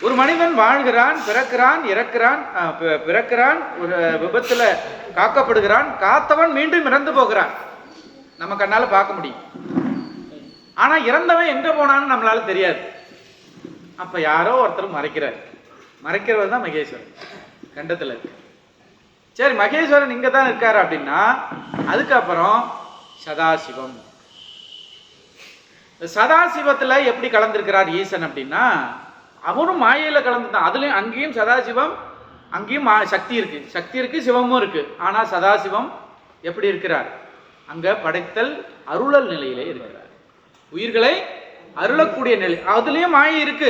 ஒரு மனிதன் வாழ்கிறான், பிறக்கிறான், இறக்கிறான், பிறக்கிறான், ஒரு விபத்துல காக்கப்படுகிறான், காத்தவன் மீண்டும் இறந்து போகிறான். நம்ம கண்ணால பார்க்க முடியும். ஆனா இறந்தவன் எங்க போனான்னு நம்மளால தெரியாது. அப்ப யாரோ ஒருத்தர் மறைக்கிறார். மறைக்கிறவர் தான் மகேஸ்வரன், கண்டத்துல இருக்கு. சரி, மகேஸ்வரன் இங்க தான் இருக்காரு அப்படின்னா அதுக்கப்புறம் சதாசிவம். சதாசிவத்துல எப்படி கலந்திருக்கிறார் ஈசன் அப்படின்னா, அவனும் மாயையில கலந்துதான். அதுலயும் அங்கேயும் சதாசிவம், அங்கேயும் சக்தி இருக்கு. சக்தி இருக்கு, சிவமும் இருக்கு. ஆனா சதாசிவம் எப்படி இருக்கிறார்? அங்க படைத்தல் அருளல் நிலையிலே இருக்கிறார். உயிர்களை அருளக்கூடிய நிலை, அதுலயும் மாயை இருக்கு.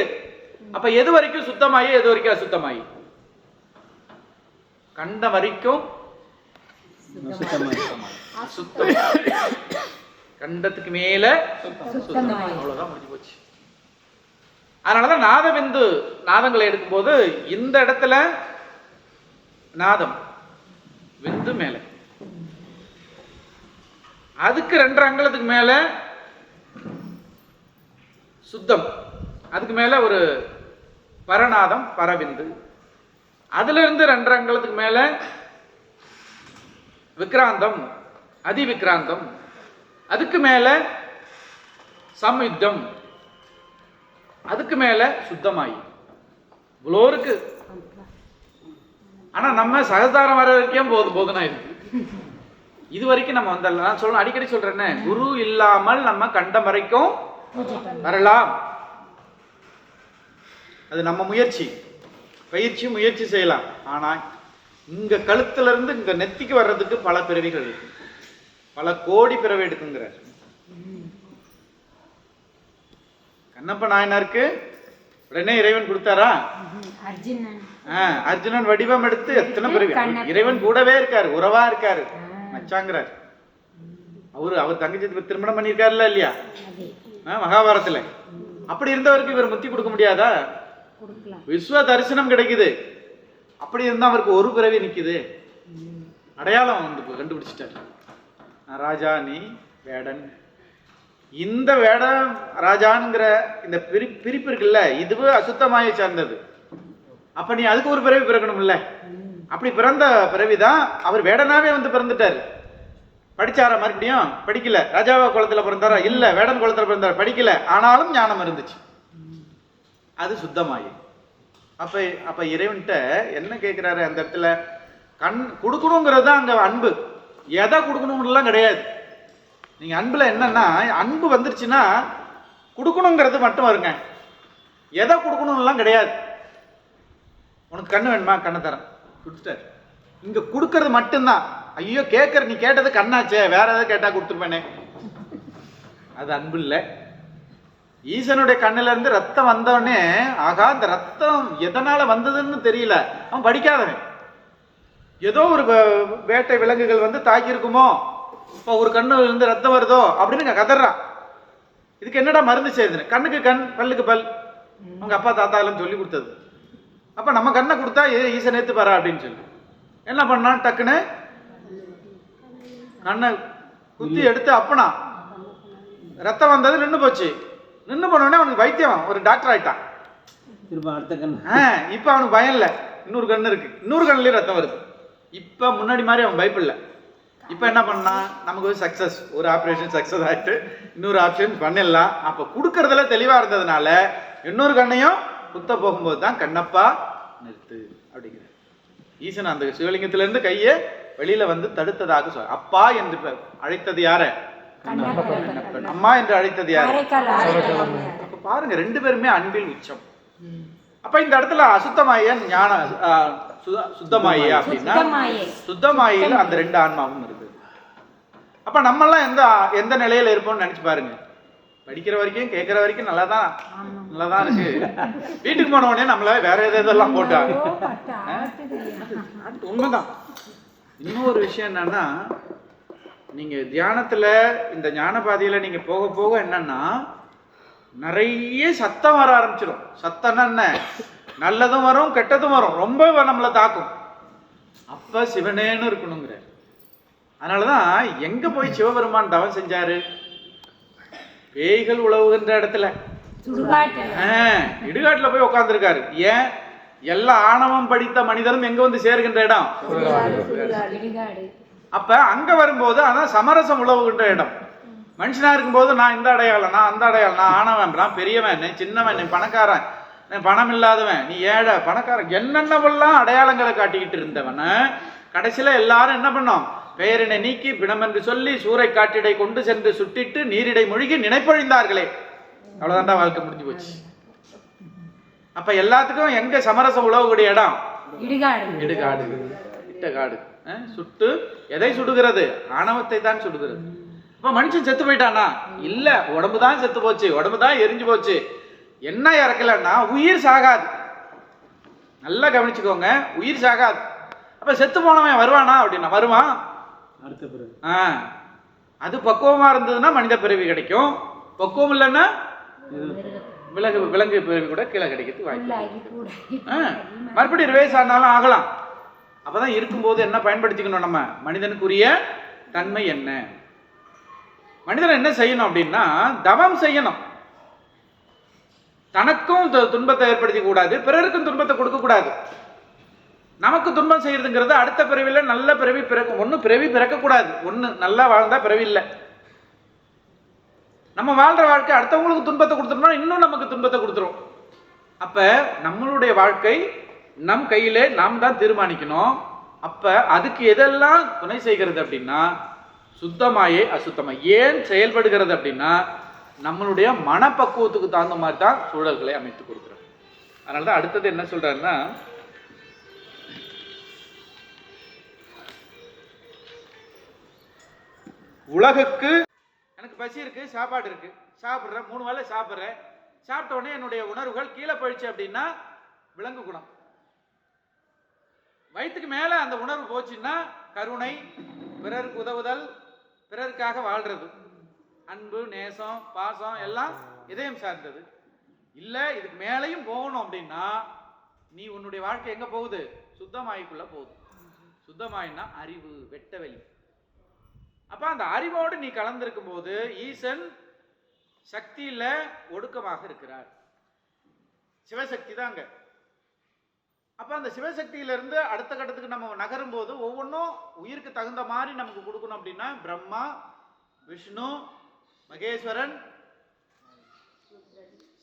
அப்ப எது வரைக்கும் சுத்தமாயி, எது வரைக்கும் அசுத்தமாயி? கண்ட வரைக்கும் சுத்தம், கண்டத்துக்கு மேல அவ்வளவுதான் முடிஞ்சு போச்சு. அதனாலதான் நாதபிந்து நாதங்களை எடுக்கும்போது இந்த இடத்துல நாதம், விந்து மேல, அதுக்கு 2 அங்குலத்துக்கு மேல சுத்தம், அதுக்கு மேல ஒரு பரநாதம், பரவிந்து, அதுல இருந்து 2 அங்குலத்துக்கு மேல விக்ராந்தம், அதிவிக்ராந்தம், அதுக்கு மேல சம்யுத்தம், அதுக்கு மேல சுத்தமாயி. இவ்வளோ இருக்கு. ஆனா நம்ம சகஸ்தாரம் வர வரைக்கும் போதுனா இருக்கு. இது வரைக்கும் நம்ம வந்தலாம். நான் சொல்ல அடிக்கடி சொல்றேன்னு, குரு இல்லாமல் நம்ம கண்டம் வரைக்கும் வரலாம். அது நம்ம முயற்சி, முயற்சி செய்யலாம். ஆனா இங்க கழுத்துல இருந்து இங்க நெத்திக்கு வர்றதுக்கு பல பிறவிகள் இருக்கு, பல கோடி பிறவி எடுக்குங்கிறார். கண்ணப்ப நாயனாருக்கு உடனே இறைவன் கொடுத்தாரா? அர்ஜுனன் வடிவம் எடுத்து எத்தனை பிறவி, இறைவன் கூடவே இருக்காரு, உறவா இருக்காரு, மச்சாங்கிறார். அவர் தங்கச்சி திருமணம் பண்ணியிருக்காருல்ல இல்லையா மகாபாரத்துல. அப்படி இருந்தவருக்கு இவர் முத்தி கொடுக்க முடியாதா? விஸ்வ தரிசனம் கிடைக்குது. அப்படி இருந்தா அவருக்கு ஒரு பிறவி நிக்குது. அடையாளம் வந்து கண்டுபிடிச்சிட்டார். ராஜா நீ வேடன், இந்த வேடம் ராஜான்ங்கிற இந்த பிரிப்பு இருக்குல்ல, இதுவே அசுத்தமாயை சார்ந்தது. அப்ப நீ அதுக்கு ஒரு பிறவி பிறக்கணும்ல. அப்படி பிறந்த பிறவிதான் அவர் வேடனாவே வந்து பிறந்துட்டாரு. படிச்சாரா? மறுபடியும் படிக்கல. ராஜாவா குளத்துல பிறந்தாரா? இல்ல. வேடன் குளத்துல பிறந்தாரா? படிக்கல. ஆனாலும் ஞானம் இருந்துச்சு. அது சுத்தமாயி. அப்ப இறைவன்கிட்ட என்ன கேட்கிறாரு அந்த இடத்துல? கண் கொடுக்கணுங்கிறது தான் அங்க அன்பு. எதை கொடுக்கணும்லாம் கிடையாது. நீங்க அன்புல என்னன்னா, அன்பு வந்துருச்சுன்னா கொடுக்கணுங்கிறது மட்டும் வருங்க. எதை கொடுக்கணும்லாம் கிடையாது. உனக்கு கண்ணு வேணுமா? கண்ணை தரேன், கொடுத்துட்டாரு. இங்க கொடுக்கறது மட்டும்தான். ஐயோ கேட்கற, நீ கேட்டது கண்ணாச்சே, வேற ஏதாவது கேட்டா கொடுத்துருப்பேனே, அது அன்பு இல்லை. ஈசனுடைய கண்ணுல இருந்து ரத்தம் வந்தவனே, ஆகா இந்த ரத்தம் எதனால வந்ததுன்னு தெரியல. அவன் படிக்காதவன். ஏதோ ஒரு வேட்டை விலங்குகள் வந்து தாக்கி இருக்குமோ, இப்போ ஒரு கண்ணு இருந்து ரத்தம் வருதோ அப்படின்னு கதறான். இதுக்கு என்னடா மருந்து செய்யுதுன்னு. கண்ணுக்கு கண், பல்லுக்கு பல், அவங்க அப்பா தாத்தா எல்லாம் சொல்லி கொடுத்தது. அப்ப நம்ம கண்ணை கொடுத்தா ஈசன் ஏத்து பாரா அப்படின்னு சொல்லி என்ன பண்ணான், டக்குன்னு கண்ணை குத்தி எடுத்து அப்பனா ரத்தம் வந்தது நின்று போச்சு. நின்று போனோடனே அவனுக்கு வைத்தியம், ஒரு டாக்டர் ஆயிட்டான். இப்ப அவனுக்கு பயம் இல்லை. இன்னொரு கண்ணு இருக்கு, இன்னொரு கண்ணுலயும் ரத்தம் வருது. இப்ப முன்னாடி மாதிரி அவன் பயப்படல. இப்ப என்ன பண்ணா, நமக்கு ஒரு சக்சஸ், ஒரு ஆப்ரேஷன் சக்சஸ் ஆயிட்டு இன்னொரு ஆப்ஷன் பண்ணிடலாம். அப்ப கொடுக்கறதுல தெளிவா இருந்ததுனால இன்னொரு கண்ணையும் குத்த போகும்போது தான் கண்ணப்பா நிறுத்து அப்படிங்கிற ஈசன் அந்த சிவலிங்கத்தில இருந்து கையை வெளியில வந்து தடுத்ததாக சொல்ற. அப்பா என்று அழைத்தது யார? அம்மா என்று அழைத்தது யாரு? அப்ப பாருங்க, ரெண்டு பேருமே அன்பில் உச்சம். அப்ப இந்த இடத்துல அசுத்தமாய ஞான சுத்தமாயே அப்படின்னா, சுத்தமாயில அந்த ரெண்டு ஆன்மாவும் இருக்குது. அப்ப நம்ம எல்லாம் எந்த நிலையில இருப்போம்னு நினைச்சு பாருங்க. படிக்கிற வரைக்கும் கேட்கிற வரைக்கும் நல்லாதான் இருக்கு. வீட்டுக்கு போன உடனே நம்மள வேற எதெல்லாம் போட்டாங்க. உண்மைதான். இன்னொரு விஷயம் என்னன்னா, நீங்க தியானத்துல இந்த ஞான பாதையில நீங்க போக போக என்னன்னா, நிறைய சத்தம் வர ஆரம்பிச்சிடும். சத்தம்னா என்ன? நல்லதும் வரும், கெட்டதும் வரும், ரொம்ப நம்மளை தாக்கும். அப்ப சிவனேன்னு இருக்கணுங்கிற. அதனாலதான் எங்க போய் சிவபெருமான் தவம் செஞ்சாரு? பேய்கள் உழவுகின்ற இடத்துல, இடுகாட்டுல போய் உட்கார்ந்துருக்காரு. ஏன்? எல்லா ஆணவம் படித்த மனிதரும் எங்க வந்து சேருகின்ற இடம்? அப்ப அங்க வரும்போது அதான் சமரசம் உழவுகின்ற இடம். மனுஷனா இருக்கும்போது நான் இந்த அடையாளம், நான் அந்த அடையாளம், நான் ஆனவன், நான் பெரியவன், நீ சின்னவன், நீ பணக்காரன், நீ பணம் இல்லாதவன், நீ ஏழை, பணக்காரன், என்னென்னவெல்லாம் அடையாளங்களை காட்டிக்கிட்டு இருந்தவன கடைசியில எல்லாரும் என்ன பண்ணோம்? பெயரினை நீக்கி பிணம் என்று சொல்லி சூறை காட்டிடை கொண்டு சென்று சுட்டிட்டு நீரிடை மூழ்கி நினைப்பொழிந்தார்களே. அவ்வளவுதான்டா, வாழ்க்கை முடிஞ்சு போச்சு. அப்ப எல்லாத்துக்கும் எங்க சமரசம் உழவக்கூடிய இடம்? இடுகாடு, இட்டகாடு. சுட்டு எதை சுடுகிறது? ஆணவத்தை தான் சுடுகிறது. இப்ப மனுஷன் செத்து போயிட்டானா? இல்ல, உடம்புதான் செத்து போச்சு, உடம்புதான் எரிஞ்சு போச்சு. என்ன இறக்கலன்னா உயிர் சாகாது. நல்லா கவனிச்சுக்கோங்க, உயிர் சாகாது. அப்ப செத்து போனவன் வருவானா அப்படின்னா? வருவான். அடுத்த பிறவி அது பக்குவமா இருந்ததுன்னா மனித பிறவி கிடைக்கும். பக்குவம் இல்லைன்னா விலங்கு பிறவி கூட கீழே கிடைக்கிறது வாய்ப்பு. மறுபடியும் ரிவைஸ் ஆனாலும் ஆகலாம். அப்பதான் இருக்கும்போது என்ன பயன்படுத்திக்கணும்? நம்ம மனிதனுக்குரிய தன்மை என்ன? மனிதன் என்ன செய்யணும் அப்படின்னா, தவம் செய்யணும். தனக்கும் துன்பத்தை ஏற்படுத்தி கூடாது, பிறருக்கும் துன்பத்தை கொடுக்க கூடாது. நமக்கு துன்பம் செய்யறதுங்கிறது அடுத்த பிறவில நல்ல பிறவி பிறக்கும். ஒண்ணு பிறவி பிறக்க கூடாது, ஒண்ணு நல்லா வாழ்ந்தா பிறவி இல்லை. நம்ம வாழ்ற வாழ்க்கை அடுத்தவங்களுக்கு துன்பத்தை கொடுத்துட்டோம்னா இன்னும் நமக்கு துன்பத்தை கொடுத்துரும். அப்ப நம்மளுடைய வாழ்க்கை நம் கையிலே நாம் தான் தீர்மானிக்கணும். அப்ப அதுக்கு எதெல்லாம் துணை செய்கிறது அப்படின்னா சுத்தமாயே அசுத்தமாய். ஏன் செயல்படுகிறது அப்படின்னா நம்மளுடைய மனப்பக்குவத்துக்கு தகுந்த மாதிரி தான் சூழல்களை அமைத்து கொடுக்குறோம். அதனாலதான் அடுத்தது என்ன சொல்றாருன்னா, உலகுக்கு எனக்கு பசி இருக்கு, சாப்பாடு இருக்கு, சாப்பிட்றேன், 3 வேளை சாப்பிட்றேன், சாப்பிட்ட உடனே என்னுடைய உணர்வுகள் கீழே போயிடுச்சு அப்படின்னா விலங்கு குணம். வயிற்றுக்கு மேல அந்த உணர்வு போச்சுன்னா கருணை, பிறருக்கு உதவுதல், பிறருக்காக வாழ்றது, அன்பு, நேசம், பாசம் எல்லாம் இதயம் சார்ந்தது. இல்ல இதுக்கு மேலையும் போகணும் அப்படின்னா நீ உன்னுடைய வாழ்க்கை எங்க போகுது? சுத்தமாய்க்குள்ள போகுது. சுத்தமாயின்னா அறிவு, வெட்டவெளி. அப்ப அந்த அறிவோடு நீ கலந்திருக்கும் போது ஈசன் சக்தியில ஒடுக்கமாக இருக்கிறார். சிவசக்தி தான் அங்க. அப்ப அந்த சிவசக்தியில இருந்து அடுத்த கட்டத்துக்கு நம்ம நகரும் போது ஒவ்வொன்றும் உயிருக்கு தகுந்த மாதிரி நமக்கு கொடுக்கணும். அப்படின்னா பிரம்மா, விஷ்ணு, மகேஸ்வரன்,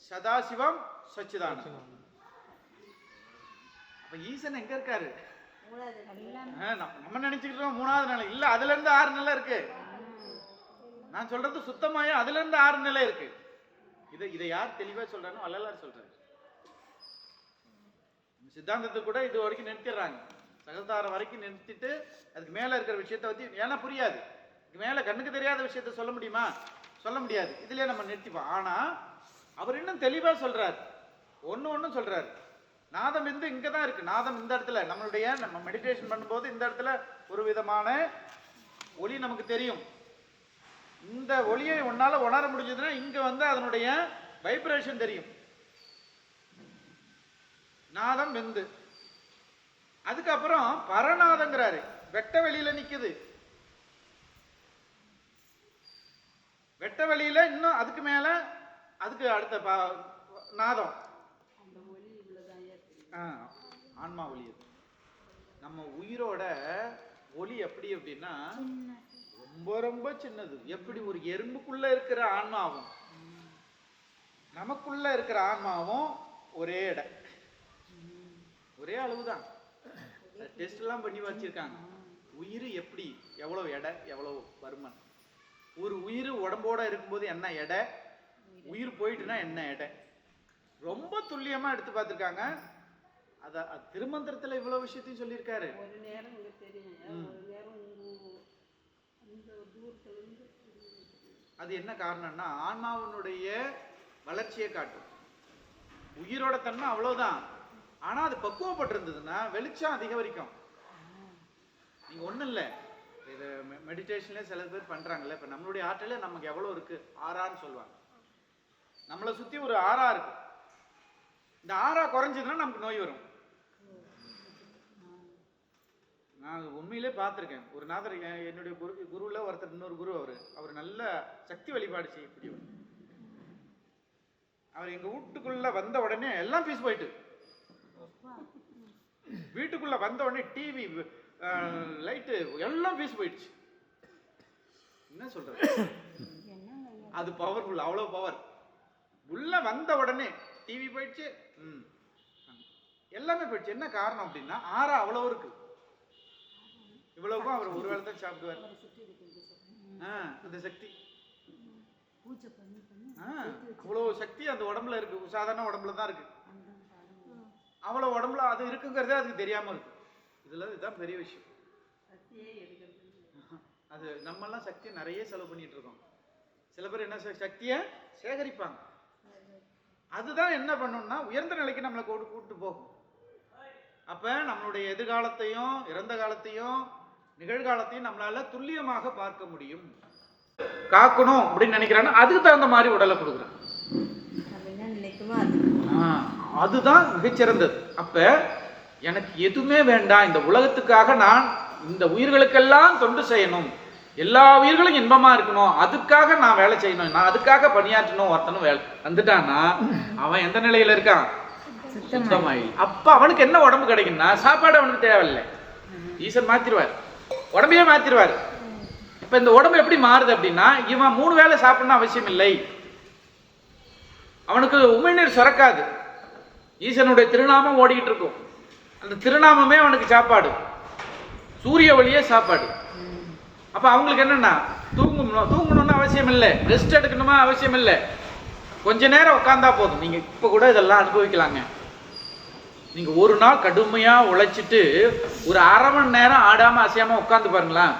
சதாசிவம், சச்சிதானந்தம். அப்ப ஈசன் எங்க இருக்காரு? நம்ம நினைச்சுக்கிட்டோம் 3வது நிலை இல்ல, அதுல இருந்து 6 நிலை இருக்கு. நான் சொல்றது சுத்தமாயே அதுல இருந்து 6 நிலை இருக்கு. இதை யார் தெளிவா சொல்றாங்க? வள்ளலார் சொல்றாரு. சித்தாந்தத்தை கூட இது வரைக்கும் நிறுத்திடுறாங்க. சகஸ்தாரம் வரைக்கும் நிறுத்திட்டு அதுக்கு மேல இருக்கிற விஷயத்தை பத்தி ஏன்னா புரியாது. மேல கண்ணுக்கு தெரியாத விஷயத்த சொல்ல முடியுமா? சொல்ல முடியாது. இதுலயே நம்ம நிறுத்திப்போம். ஆனா அவர் இன்னும் தெளிவா சொல்றாரு. ஒண்ணு சொல்றாரு. நாதம் இங்கதான் இருக்கு. நாதம் இந்த இடத்துல நம்ம மெடிடேஷன் பண்ணும்போது இந்த இடத்துல ஒரு விதமான ஒளி நமக்கு தெரியும். இந்த ஒளியை உன்னால உணர முடிஞ்சதுன்னா இங்க அதனுடைய வைப்ரேஷன் தெரியும். நாதம் வெந்து அதுக்கப்புறம் பரநாதங்கிறாரு. வெட்ட வெளியில நிக்குது. வெட்ட வெளியில இன்னும் அதுக்கு மேல அதுக்கு அடுத்த நாதம் ஆன்மா ஒளி. நம்ம உயிரோட ஒளி எப்படி அப்படின்னா ரொம்ப ரொம்ப சின்னது. எப்படி ஒரு எறும்புக்குள்ள இருக்கிற ஆன்மாவும் நமக்குள்ள இருக்கிற ஆன்மாவும் ஒரே எடை, ஒரே அளவுதான். டெஸ்ட் எல்லாம் பண்ணி வச்சிருக்காங்க. உயிர் எப்படி எவ்வளவு எடை, எவ்வளவு பருமன். ஒரு உயிர் உடம்போட இருக்கும்போது என்ன எடை, உயிர் போயிட்டுனா என்ன எடை, ரொம்ப துல்லியமா எடுத்து பார்த்திருக்காங்க. அத திருமந்திரத்துல இவ்வளவு விஷயத்தையும் சொல்லியிருக்காரு. ஒரு நேரம் இங்க தெரியும், ஒரு நேரம் அது என்ன காரணம்னா ஆன்மாவினுடைய வளர்ச்சியை காட்டும். உயிரோட தன்மை அவ்வளவுதான். ஆனா அது பக்குவப்பட்டிருந்ததுன்னா வெளிச்சம் அதிகரிக்கும். நீங்க ஒண்ணும் இல்லை, இது மெடிடேஷன்ல சில பேர் பண்றாங்கல்ல. இப்ப நம்மளுடைய ஆற்றல நமக்கு எவ்வளவு இருக்கு? ஆறான்னு சொல்லுவாங்க. நம்மளை சுத்தி ஒரு ஆறா இருக்கு. இந்த ஆறா குறைஞ்சதுன்னா நமக்கு நோய் வரும். நான் உண்மையிலே பார்த்துருக்கேன். ஒரு நாதர் என்னுடைய குருவில் ஒருத்தர், இன்னொரு குரு, அவர் நல்ல சக்தி வழிபாடு செய்யக்கூடியவர். அவர் எங்க வீட்டுக்குள்ள வந்த உடனே எல்லாம் பீஸ் போயிட்டு, வீட்டுக்குள்ள வந்த உடனே டிவி, லைட்டு எல்லாம் பீஸ் போயிடுச்சு. என்ன சொல்றது? அது பவர்ஃபுல், அவ்வளவு பவர். உள்ள வந்த உடனே டிவி போயிடுச்சு, எல்லாமே போயிடுச்சு. என்ன காரணம் அப்படின்னா ஆறா அவ்வளவு இருக்கு. இவ்வளவுக்கும் அவர் ஒரு வேளை தான் சாப்பிடுவார். அந்த சக்தி, அவ்வளவு சக்தி அந்த உடம்புல இருக்கு. சாதாரண உடம்புல தான் இருக்கு. அவ்வளவு உடம்புல அது இருக்குங்கிறதே அதுக்கு தெரியாம இருக்கு. இதுதான் பெரிய விஷயம். அது நம்ம எல்லாம் சக்தியை நிறைய செலவு பண்ணிட்டு இருக்கோம். சில பேர் என்ன சக்தியை சேகரிப்பாங்க. அதுதான் என்ன பண்ணணும்னா உயர்ந்த நிலைக்கு நம்மளை கூட்டு போகும். அப்ப நம்மளுடைய எதிர்காலத்தையும் இறந்த காலத்தையும் நிகழ்காலத்தையும் நம்மளால துல்லியமாக பார்க்க முடியும். காக்கணும் அப்படின்னு நினைக்கிறான்னா அதுக்கு தகுந்த மாதிரி உடலை கொடுக்குறான். அதுதான் மிகச்சிறந்தது. அப்ப எனக்கு எதுவுமே வேண்டாம், இந்த உலகத்துக்காக நான் இந்த உயிர்களுக்கெல்லாம் தொண்டு செய்யணும், எல்லா உயிர்களும் இன்பமா இருக்கணும், அதுக்காக நான் வேலை செய்யணும், நான் அதுக்காக பணியாற்றணும். ஒருத்தனும் வேலை வந்துட்டான்னா அவன் எந்த நிலையில இருக்கான்? சுத்தமாயி. அப்ப அவனுக்கு என்ன உடம்பு கிடைக்கும்னா சாப்பாடு அவனுக்கு தேவையில்லை. ஈசன் மாத்திருவார், உடம்பையே மாத்திருவார். இப்ப இந்த உடம்பு எப்படி மாறுது அப்படின்னா இவன் 3 வேளை சாப்பிடணும் அவசியம் இல்லை. அவனுக்கு உமிழ்நீர் சுரக்காது. ஈசனுடைய திருநாமம் ஓடிக்கிட்டு இருக்கும். அந்த திருநாமமே அவனுக்கு சாப்பாடு, சூரிய ஒளியே சாப்பாடு. அப்ப அவங்களுக்கு என்னன்னா தூங்கணும்னு அவசியம் இல்லை, ரெஸ்ட் எடுக்கணுமா அவசியம் இல்லை, கொஞ்ச நேரம் உட்கார்ந்தா போதும். நீங்க இப்ப கூட இதெல்லாம் அனுபவிக்கலாங்க. நீங்க ஒரு நாள் கடுமையா உழைச்சிட்டு ஒரு அரை மணி நேரம் ஆடாம அசையாம உட்கார்ந்து பாருங்களேன்,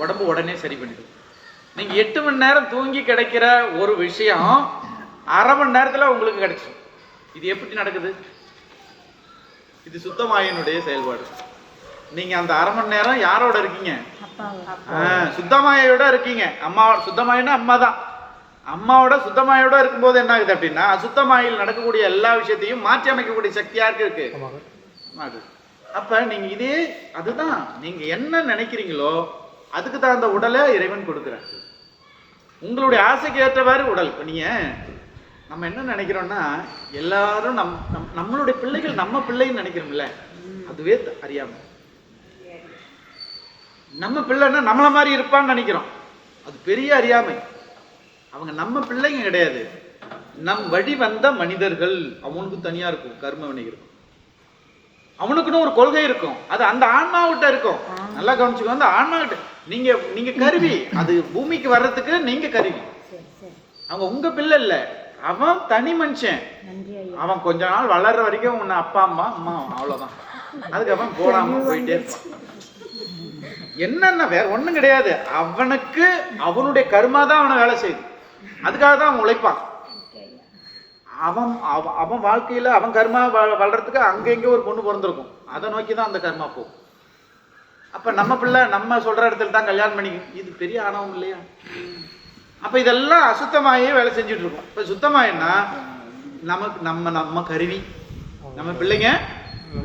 உடம்பு உடனே சரி பண்ணிடும். நீங்க 8 மணி நேரம் தூங்கி கிடைக்கிற ஒரு விஷயம் அரை மணி நேரத்துல உங்களுக்கு கிடைச்சிடும். இது எப்படி நடக்குது? இது சுத்தமாயினுடைய செயல்பாடு. நீங்க அந்த அரை மணி நேரம் யாரோட இருக்கீங்க? சுத்தமாயோட இருக்கீங்க. அம்மா சுத்தமாயினா அம்மா தான். அம்மாவோட சுத்தமாயோட இருக்கும்போது என்ன ஆகுது அப்படின்னா, அசுத்தமாயில் நடக்கக்கூடிய எல்லா விஷயத்தையும் மாற்றி அமைக்கக்கூடிய சக்தி யாருக்கு இருக்கு? அப்ப நீங்க இதே அதுதான் நீங்க என்ன நினைக்கிறீங்களோ அதுக்கு தான் அந்த உடலை இறைவன் கொடுக்கிறார். உங்களுடைய ஆசைக்கு ஏற்றவாறு உடல். இப்ப நீங்க நம்ம என்ன நினைக்கிறோம்னா, எல்லாரும் நம்மளுடைய பிள்ளைகள் நம்ம பிள்ளைன்னு நினைக்கிறோம்ல, அதுவே அறியாம நம்ம பிள்ளைன்னா நம்மள மாதிரி இருப்பான்னு நினைக்கிறோம். அது பெரிய அறியாமை. அவங்க நம்ம பிள்ளைங்க கிடையாது, நம் வழி வந்த மனிதர்கள். அவனுக்கு தனியா இருக்கும் கர்ம வினைகள், அவனுக்குன்னு ஒரு கொள்கை இருக்கும், அது அந்த ஆன்மாவிட்ட இருக்கும். நல்லா கவனிச்சுக்கோ, அந்த ஆன்மாவிட்ட நீங்க கருவி, அது பூமிக்கு வர்றதுக்கு நீங்க கருவி. அவங்க உங்க பிள்ளை இல்ல, அவன் தனி மனுஷன். அவன் கொஞ்ச நாள் வளர்ற வரைக்கும் உன்னை அப்பா அம்மா அவ்வளவுதான். அதுக்கப்புறம் போடாம போயிட்டே இருப்பான். என்னன்னா வேற ஒண்ணும் கிடையாது, அவனுக்கு அவனுடைய கர்மா தான் அவனை வேலை செய்யுது. அதுக்காக தான் அவன் உழைப்பான். அவன் வாழ்க்கையில அவன் கர்மா வளர்றதுக்கு அங்க எங்க ஒரு பொண்ணு பிறந்திருக்கும், அதை நோக்கிதான் அந்த கர்மா போகும். அப்ப நம்ம பிள்ளை நம்ம சொல்ற இடத்துல தான் கல்யாணம் பண்ணிக்கும். இது பெரிய ஆணவம் இல்லையா? அப்ப இதெல்லாம் அசுத்தமாயே வேலை செஞ்சுட்டு இருக்கும். இப்ப சுத்தமாயின்னா நமக்கு நம்ம கருவி, நம்ம பிள்ளைங்க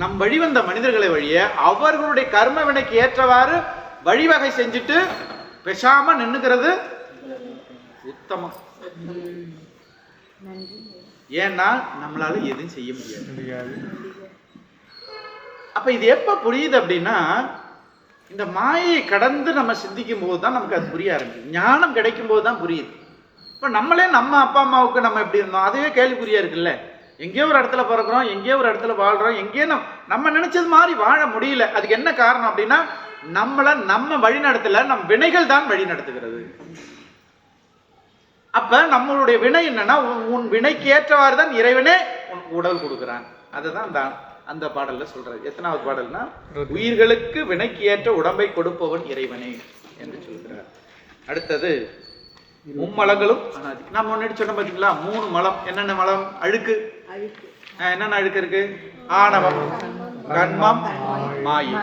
நம் வழிவந்த மனிதர்களை வழிய அவர்களுடைய கர்ம வினைக்கு ஏற்றவாறு வழிவகை செஞ்சுட்டு பேசாம நின்னுக்கிறது உத்தமம். ஏன்னா நம்மளால எதுவும் செய்ய முடியாது. அப்ப இது எப்ப புரியுது அப்படின்னா, இந்த மாயை கடந்து நம்ம சிந்திக்கும் போது தான் நமக்கு அது புரிய ஆரம்பிக்கும். ஞானம் கிடைக்கும் போது தான் புரியுது. இப்ப நம்மளே நம்ம அப்பா அம்மாவுக்கு நம்ம எப்படி இருந்தோம் அதுவே கேள்விக்குறியா இருக்குல்ல. எங்கேயோ ஒரு இடத்துல பிறக்கிறோம், எங்கேயோ ஒரு இடத்துல வாழ்றோம், எங்கேயோ நம்ம நினைச்சது மாதிரி வாழ முடியல. அதுக்கு என்ன காரணம் அப்படின்னா, நம்ம வழி நடத்தல, நம் வினைகள் தான் வழி நடத்துகிறது. அப்ப நம்மளுடைய வினை என்னன்னா, உன் வினைக்கு ஏற்றவாறு தான் இறைவனே உனக்கு உடல் கொடுக்கிறான். அதுதான் அந்த பாடல்ல சொல்றது. எத்தனாவது பாடல்னா, உயிர்களுக்கு வினைக்கு ஏற்ற உடம்பை கொடுப்பவன் இறைவனே என்று சொல்கிறார். அடுத்தது மும்மலங்களும் நம்ம முன்னாடி சொன்ன பாத்தீங்களா, 3 மலம். என்னென்ன மலம்? அழுக்கு. என்னென்ன அழுக்கு இருக்கு? ஆணவம், கண்மம், மாயை.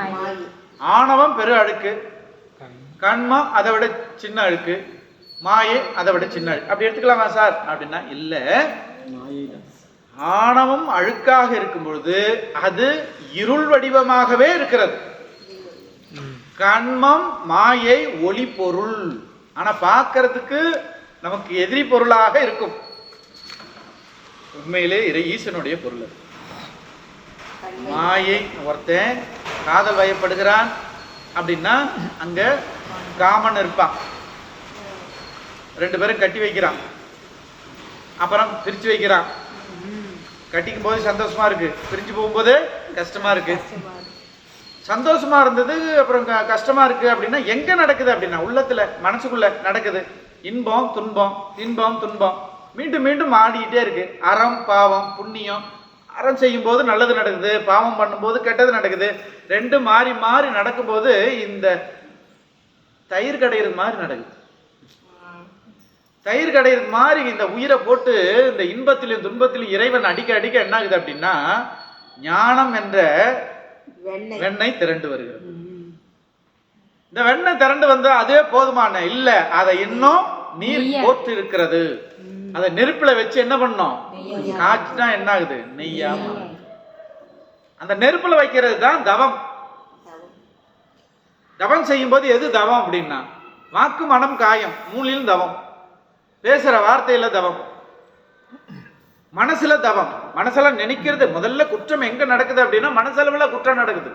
ஆணவம் பெரு அழுக்கு, கண்மம் அதை விட சின்ன அழுக்கு, மாயை அதை விட சின்ன அழுக்கு. அப்படி எடுத்துக்கலாமா சார் அப்படின்னா இல்ல. ஆணவம் அழுக்காக இருக்கும் பொழுது அது இருள் வடிவமாகவே இருக்கிறது. கண்மம் மாயை ஒளி பொருள், ஆனா பார்க்கறதுக்கு நமக்கு எதிரி பொருளாக இருக்கும். உண்மையிலே ஈசனுடைய பொருள். மாயை ஒருத்தன் காதல் வயப்படுகிறான் அப்படின்னா அங்க காமன் இருப்பான். 2 பேரும் கட்டி வைக்கிறான், அப்புறம் பிரிச்சு வைக்கிறான். கட்டிக்கும் போது சந்தோஷமா இருக்கு, பிரிஞ்சு போகும்போது கஷ்டமா இருக்கு. சந்தோஷமா இருந்தது அப்புறம் கஷ்டமா இருக்கு அப்படின்னா எங்க நடக்குது அப்படின்னா உள்ளத்துல மனசுக்குள்ள நடக்குது. இன்பம் துன்பம், இன்பம் துன்பம் மீண்டும் மீண்டும் ஆடிக்கிட்டே இருக்கு. அறம் பாவம் புண்ணியம். அறம் செய்யும் போது நல்லது நடக்குது, பாவம் பண்ணும்போது கெட்டது நடக்குது. 2 மாறி மாறி நடக்கும்போது இந்த தயிர் கடையிறது மாதிரி நடக்குது. தயிர் கடையிறது மாதிரி இந்த உயிரை போட்டு இந்த இன்பத்திலும் துன்பத்திலும் இறைவன் அடிக்க அடிக்க என்ன ஆகுது அப்படின்னா, ஞானம் என்ற வெண்ணெய் திரண்டு வருகிறது. இந்த வெண்ணெய் திரண்டு வந்து அதுவே போதுமான இல்ல, அதை இன்னும் நீர் போட்டு இருக்கிறது. அதை நெருப்புல வச்சு என்ன பண்ணோம், காய்ச்சினா என்ன ஆகுது, நெய்யா. அந்த நெருப்புல வைக்கிறது தான் தவம். தவம் செய்யும் போது எது தவம் அப்படின்னா, வாக்கு மனம் காயம் 3லும் தவம். பேசுற வார்த்தையில தவம், மனசுல தவம். மனசுல நினைக்கிறது. முதல்ல குற்றம் எங்க நடக்குது அப்படின்னா மனசளவுல குற்றம் நடக்குது,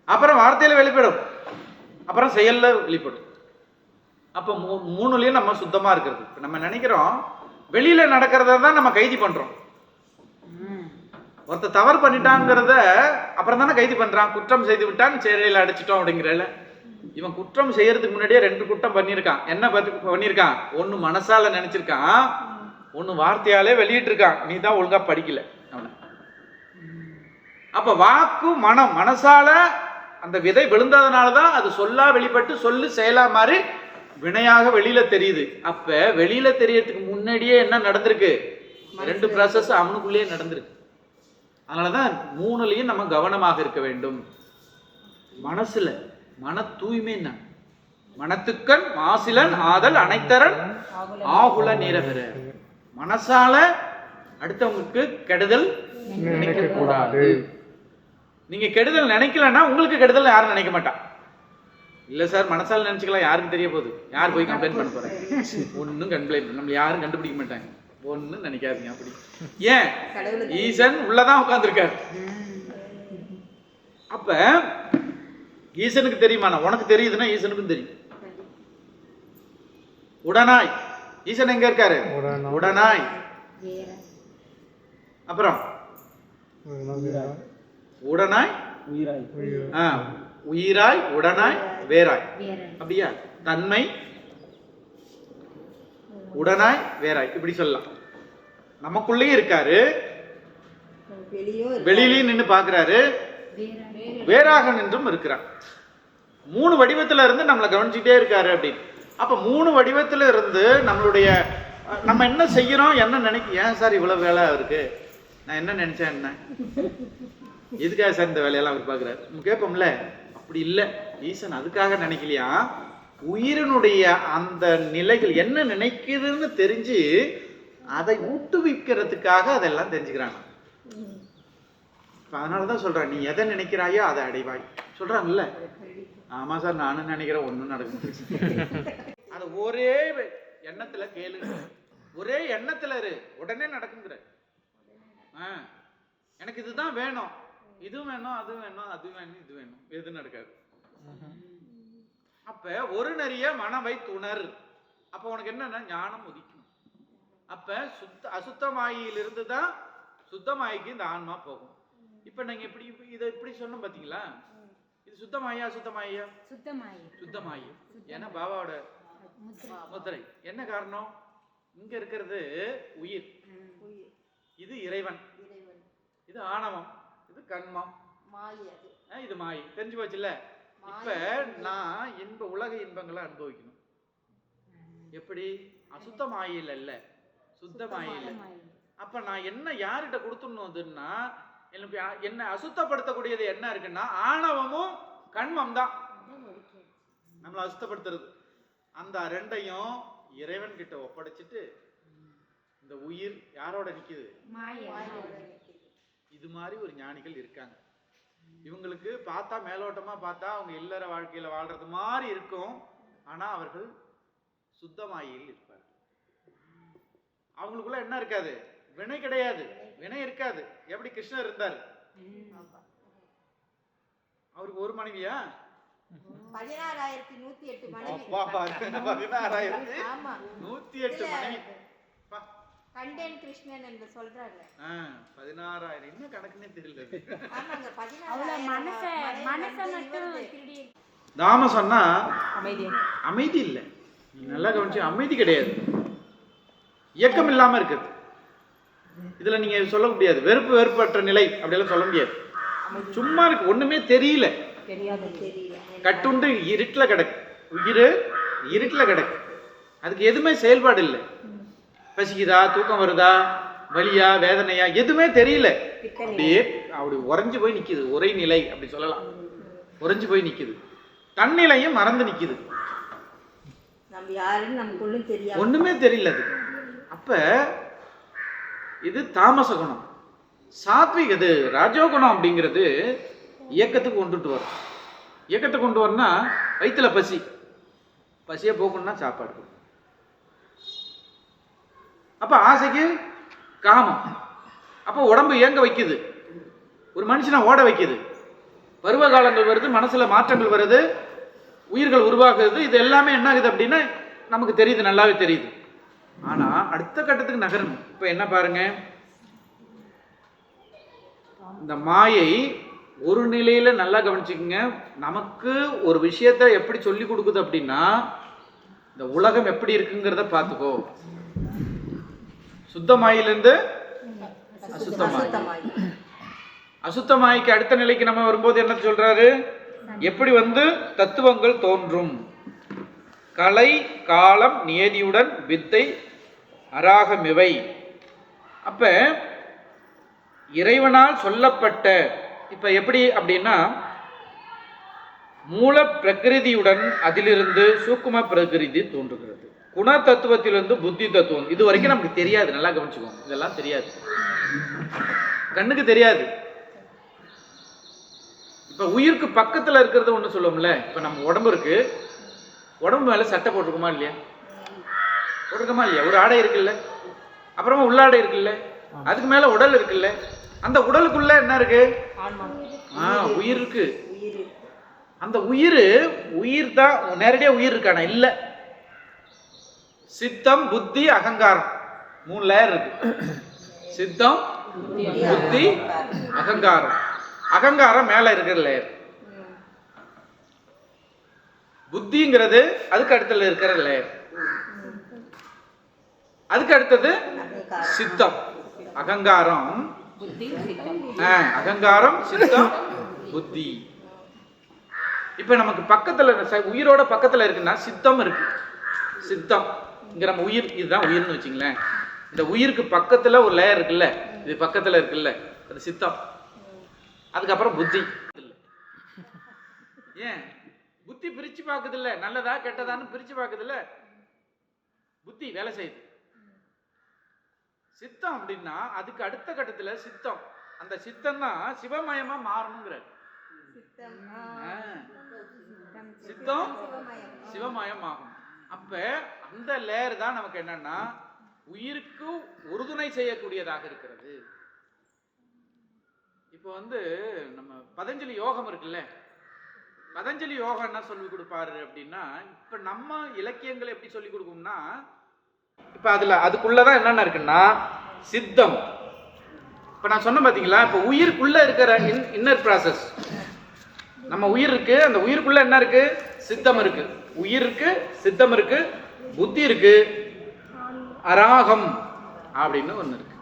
அப்புறம் வார்த்தையில வெளிப்படும், அப்புறம் செயல்ல வெளிப்படும். அப்ப 3லையும் நம்ம சுத்தமா இருக்கிறது. நம்ம நினைக்கிறோம் வெளியில நடக்கிறத தான் நம்ம கைதி பண்றோம். ஒருத்தர் தவறு பண்ணிட்டாங்கிறத அப்புறம் தானே கைது பண்றான். குற்றம் செய்து விட்டான், சிறையில் அடைச்சிட்டோம் அப்படிங்கிறல. இவன் குற்றம் செய்யறதுக்கு முன்னாடியே 2 குற்றம் பண்ணியிருக்கான். என்ன பண்ணியிருக்கான்? ஒன்னு மனசால நினைச்சிருக்கான், ஒன்னு வார்த்தையாலே வெளியிட்டு இருக்கான். நீ தான் ஒழுங்கா படிக்கல அவனை. அப்ப வாக்கு மனம், மனசால அந்த விதை விழுந்ததுனாலதான் அது சொல்லா வெளிப்பட்டு சொல்லு செயலா மாதிரி வினையாக வெளியில தெரியுது. அப்ப வெளியில தெரியறதுக்கு முன்னாடியே என்ன நடந்திருக்கு? 2 ப்ராசஸ் அவனுக்குள்ளேயே நடந்திருக்கு. அதனாலதான் 3லயும் நம்ம கவனமாக இருக்க வேண்டும். மனசுல மன தூய்மை என்ன? மனத்துக்கண் மாசிலன் ஆதல் அனைத்தரன் ஆகுல நீரகர. மனசால அடுத்தவங்களுக்கு கெடுதல் நினைக்க கூடாது. நீங்க கெடுதல் நினைக்கலன்னா உங்களுக்கு கெடுதல் யாரும் நினைக்க மாட்டான். இல்ல சார் மனசால நினைச்சுக்கலாம், யாருக்கு தெரிய போகுது? யார் போய் கம்ப்ளைண்ட் பண்ண போறாங்க? ஒன்னும் கம்ப்ளைண்ட் நம்ம யாரும் கண்டுபிடிக்க மாட்டாங்க. ஒன்னும் நினைக்காதீங்க. அப்படி ஏன்? ஈசன் உள்ளதான் உட்கார்ந்துருக்காரு. அப்ப ஈசனுக்கு தெரியுமா? உனக்கு தெரியுதுன்னா ஈசனுக்கும் தெரியும். உடனாய் ஈசன் எங்க இருக்காரு? உடனாய். அப்புறம் உடனாய் உயிராய் உடனாய் வேறாய். அப்படியா? தன்மை உடனாய் வேறாய் இப்படி சொல்லலாம். நமக்குள்ளே இருக்காரு, வெளியிலயும் நின்று பாக்குறாரு, வேறாக நின்றும் இருக்கிறார். 3 வடிவத்துல இருந்து நம்மளை கவனிச்சுட்டே இருக்காரு அப்படின்னு. அப்ப 3 வடிவத்துல இருந்து நம்மளுடைய நம்ம என்ன செய்யறோம், என்ன நினைக்க. ஏன் சார் இவ்வளவு வேலை இருக்கு? நான் என்ன நினைச்சேன், என்ன எதுக்காக சார் இந்த வேலையெல்லாம் அவர் பாக்குறாரு கேட்போம்ல. அப்படி இல்லை, ஈசன் அதுக்காக நினைக்கலையா. உயிரினுடைய அந்த நிலைகள் என்ன நினைக்குதுன்னு தெரிஞ்சு அதை ஊட்டுவிக்கிறதுக்காக அதெல்லாம் தெரிஞ்சுக்கிறாங்க. அதனாலதான் சொல்றேன், நீ எதை நினைக்கிறாயோ அதை அடைவாய் சொல்றாங்கல்ல. ஆமா சார் நானும் நினைக்கிறேன், ஒன்னும் நடக்கும். அது ஒரே எண்ணத்துல கேளு, ஒரே எண்ணத்துல இரு, உடனே நடக்குங்கிற. எனக்கு இதுதான் வேணும், இதுவும் வேணும், அது வேணும், அது வேணும், இது வேணும், எது நடக்காது. அப்ப ஒரு நிறைய மனவை துணர். அப்ப உனக்கு என்னன்னா ஞானம் உதிக்கும். அப்ப அசுத்தமாயிலிருந்து தான் சுத்தமாயிக்கு இந்த ஆன்மா போகும். இப்ப நீங்க இப்படி இதை இப்படி சொன்னோம் பாத்தீங்களா? இது சுத்தமாயா அசுத்தமாயா? சுத்தமாயி. ஏன்னா பாபாவோட முத்திரை. என்ன காரணம்? இங்க இருக்கிறது உயிர், இது இறைவன், இது ஆணவம், இது கண்மம், இது மாயை. தெரிஞ்சு போச்சுல்ல. இப்ப நான் உலக இன்பங்களை அனுபவிக்கணும். எப்படி? அசுத்தமாயில் அல்ல, சுத்தமாயில். அப்ப நான் என்ன யார்கிட்ட கொடுத்துடணும்னா, என்ன அசுத்தப்படுத்தக்கூடியது என்ன இருக்குன்னா ஆணவமும் கண்மம் தான் நம்மளை அசுத்தப்படுத்துறது. அந்த 2ஐயும் இறைவன் கிட்ட ஒப்படைச்சிட்டு இந்த உயிர் யாரோட நிக்குது? இது மாதிரி ஒரு ஞானிகள் இருக்காங்க. இவங்களுக்கு பார்த்தா மேலோட்டமா பார்த்தா அவங்க இல்லற வாழ்க்கையில வாழ்றது மாதிரி இருக்கும். ஆனா அவர்கள் சுத்தமாயில் இருப்பார். அவங்களுக்குள்ள என்ன இருக்காது? வினை கிடையாது, வினை இருக்காது. எப்படி கிருஷ்ணர் இருந்தார்? அவருக்கு ஒரு மனைவியா? 16,108 மனைவி. 16,108 மனைவி. கண்டேன் கிருஷ்ணன் என்று சொல்றாங்க. 16,000 என்ன கணக்குன்னே தெரியல. ஆமாங்க 16,000. நாம சொன்னா அமைதி இல்லை. நல்லா கவனிச்சு, அமைதி கிடையாது, இயக்கம் இல்லாம இருக்குது. இதுல நீங்க சொல்ல முடியாது வெறுப்பற்ற நிலை அப்படியெல்லாம் சொல்ல முடியாது. சும்மா இருக்கு, ஒண்ணுமே தெரியல, கட்டுண்டு இருட்டுல கிடக்கு. உயிர் இருட்டுல கிடக்கு, அதுக்கு எதுவுமே செயல்பாடு இல்லை. பசிக்குதா, தூக்கம் வருதா, வலியா, வேதனையா, எதுவுமே தெரியல. அப்படியே அப்படி உறைஞ்சு போய் நிக்குது. ஒரே நிலை அப்படி சொல்லலாம். உறைஞ்சு போய் நிக்குது, தன்னிலையும் மறந்து நிக்குது, ஒண்ணுமே தெரியல அது. அப்ப இது தாமச குணம். சாத்விக் இது ராஜோகுணம் அப்படிங்கிறது இயக்கத்துக்கு கொண்டுட்டு வரும். இயக்கத்தை கொண்டு வரனா வயிற்றுல பசி, பசியை போக்கணும்னா சாப்பாடு. அப்ப ஆசைக்கு காமம், அப்ப உடம்பு இயங்க வைக்குது, ஒரு மனுஷனை ஓட வைக்குது. பருவ காலங்கள் வருது, மனசுல மாற்றங்கள் வருது, உயிர்கள் உருவாகுது. இது எல்லாமே என்ன ஆகுது அப்படின்னா நமக்கு தெரியுது, நல்லாவே தெரியுது. ஆனா அடுத்த கட்டத்துக்கு நகரணும். இப்ப என்ன பாருங்க, இந்த மாயை ஒரு நிலையில நல்லா கவனிச்சுக்கங்க. நமக்கு ஒரு விஷயத்தை எப்படி சொல்லி கொடுக்குது அப்படின்னா, இந்த உலகம் எப்படி இருக்குங்கிறத பார்த்துக்கோ. சுத்த மாயிலிருந்து அசுத்தமாய், அசுத்தமாய்க்கு அடுத்த நிலைக்கு நம்ம வரும்போது என்ன சொல்றாரு? எப்படி தத்துவங்கள் தோன்றும், கலை காலம் நியதியுடன் வித்தை அராகமிவை. அப்ப இறைவனால் சொல்லப்பட்ட, இப்ப எப்படி அப்படின்னா, மூல பிரகிருதியுடன் அதிலிருந்து சூக்கும பிரகிருதி தோன்றுகிறது. குண தத்துவத்திலிருந்து புத்தி தத்துவம். இது வரைக்கும் நமக்கு தெரியாது, நல்லா கவனிச்சுக்கோங்க. இதெல்லாம் தெரியாது, கண்ணுக்கு தெரியாது. இப்ப உயிருக்கு பக்கத்துல இருக்கிறது ஒண்ணு சொல்லுவோம்ல. இப்ப நம்ம உடம்பு இருக்கு, உடம்பு மேல சட்டை போட்டிருக்குமா இல்லையா? போட்டிருக்கோமா இல்லையா? ஒரு ஆடை இருக்குல்ல, அப்புறமா உள்ளாடை இருக்குல்ல, அதுக்கு மேல உடல் இருக்குல்ல. அந்த உடலுக்குள்ள என்ன இருக்கு? உயிர் இருக்கு. அந்த உயிர் தான் நேரடியா உயிர் இருக்கானா? இல்ல. சித்தம் புத்தி அகங்காரம் 3 லேயர் இருக்கு. சித்தம் புத்தி அகங்காரம். அகங்காரம் மேல இருக்கிற லேயர், புத்திங்கிறது அதுக்கு அடுத்தல இருக்கிற லேயர். அதுக்கு அடுத்தது சித்தம். அகங்காரம், அகங்காரம், சித்தம், புத்தி. இப்ப நமக்கு பக்கத்துல உயிரோட பக்கத்துல இருக்குன்னா சித்தம் இருக்கு. சித்தம் இங்க நம்ம உயிர், இதுதான் உயிர்னு வச்சுங்களேன். இந்த உயிருக்கு பக்கத்துல ஒரு லேயர் இருக்குல்ல, இது பக்கத்துல இருக்குல்ல, அது சித்தம். அதுக்கப்புறம் புத்தி. ஏன் புத்தி பிரிச்சு பாக்குது இல்ல, நல்லதா கெட்டதான்னு பிரிச்சு பாக்குது இல்ல, புத்தி வேலை செய்யுது. சித்தம் அப்படின்னா அதுக்கு அடுத்த கட்டத்துல சித்தம், அந்த சித்தம் தான் சிவமயமா மாறணுங்கிற. சித்தம் சிவமயம் ஆகும். அப்ப அந்த லேயர் தான் நமக்கு என்னன்னா உயிருக்கு உறுதுணை செய்யக்கூடியதாக இருக்கிறது. இப்போ நம்ம பதஞ்சலி யோகம் இருக்குல்ல, பதஞ்சலி யோகம் என்ன சொல்லி கொடுப்பாரு அப்படின்னா, இப்ப நம்ம இலக்கியங்கள் எப்படி சொல்லி கொடுக்கும்னா, இப்ப அதுக்குள்ளதான் என்னென்ன இருக்குன்னா சித்தம். இப்ப நான் சொன்ன பாத்தீங்களா, இப்ப உயிருக்குள்ள இருக்கிற இன்னர் ப்ராசஸ், நம்ம உயிர் இருக்கு, அந்த உயிருக்குள்ள என்ன இருக்கு? சித்தம் இருக்கு. உயிர் இருக்கு, சித்தம் இருக்கு, புத்தி இருக்கு, அராகம் அப்படின்னு ஒண்ணு இருக்கு.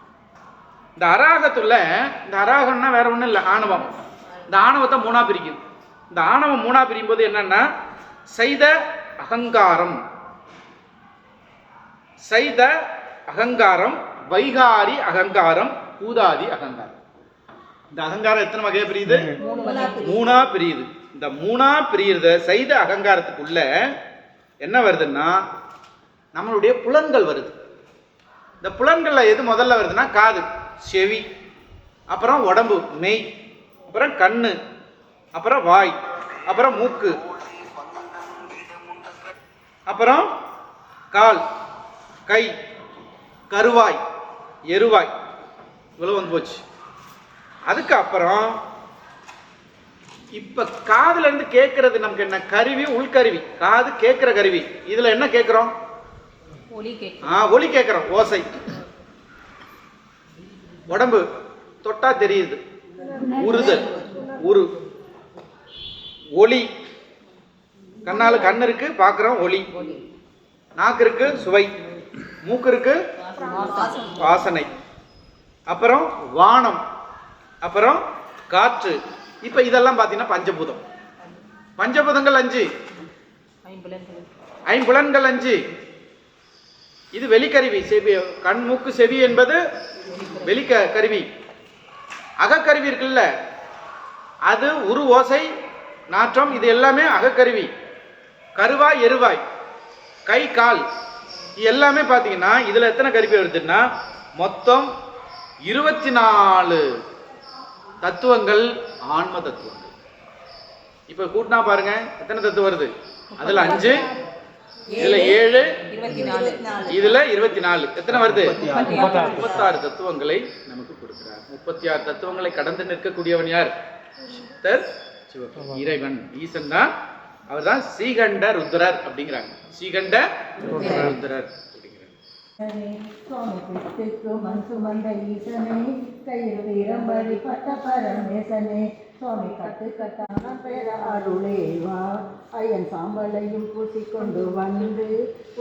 இந்த அராகத்துல, இந்த அராகம்னா வேற ஒண்ணும் இல்லை, ஆணவம். இந்த ஆணவத்தை 3ஆ பிரிக்குது. இந்த ஆணவம் 3ஆ பிரியும் போது என்னன்னா சைத அகங்காரம், சைத அகங்காரம், வைகாரி அகங்காரம், பூதாதி அகங்காரம். இந்த அகங்காரம் எத்தனை வகையா பிரியுது? 3ஆ பிரியுது. இந்த 3ஆ பிரியுத சைத அகங்காரத்துக்குள்ள என்ன வருதுன்னா நம்மளுடைய புலன்கள் வருது. இந்த புலன்கள்ல எது முதல்ல வருதுன்னா காது, செவி, அப்புறம் உடம்பு மெய், அப்புறம் கண்ணு, அப்புறம் வாய், அப்புறம் மூக்கு, அப்புறம் கால், கை, கருவாய், எருவாய், இவ்வளவு போச்சு. அதுக்கு அப்புறம் இப்ப காதுல இருந்து கேட்கறது நமக்கு என்ன கருவி? உள்கருவி. காது கேட்கிற கருவி. இதுல என்ன கேட்கிறோம்? ஒலி கேட்கிறோம், ஓசை. உடம்பு தொட்டா தெரியுது, உருதல், உரு. ஒலி, கண்ணால கண்ணு இருக்கு, பாக்குறோம், ஒலி. நாக்கு இருக்கு, சுவை. மூக்கு இருக்கு, வாசனை. அப்புறம் வானம், அப்புறம் காற்று. இப்ப இதெல்லாம் பாத்தீங்கன்னா பஞ்சபூதம். பஞ்சபூதங்கள் 5, ஐம்புலன்கள் 5. இது வெளிக்கருவி. செவி, கண், மூக்கு, செவி என்பது வெளிக்கருவி. அகக்கருவி இருக்குல்ல, அது உரு, ஓசை, நாற்றம், இது எல்லாமே அகக்கருவி. கருவாய், எருவாய், கை, கால், எல்லாமே பாத்தீங்கன்னா இதுல எத்தனை கருவி வருதுன்னா மொத்தம் 24 தத்துவங்கள், ஆன்ம தத்துவங்கள். இப்ப கூட்டினா பாருங்க எத்தனை தத்துவம் வருது? அதுல 5, இதுல 7, இதுல 24. எத்தனை வருது? 36 தத்துவங்களை நமக்கு கொடுக்கிறார். 36 தத்துவங்களை கடந்து நிற்கக்கூடியவன் யார்? இறைவன், ஈசன் தான். அவர் தான் ஸ்ரீகண்ட ருத்ரர் அப்படிங்கிறாங்க. ஸ்ரீகண்ட ருத்ரர் அப்படிங்கிறாங்க. சுவாமி பித்துக்கு மண் சுமந்த ஈசனே, கையில் வீரம்படி பட்ட பரமேசனே, சுவாமி கட்டு கட்டான பேர அருளேவா, ஐயன் சாம்பலையும் பூசிக்கொண்டு வந்து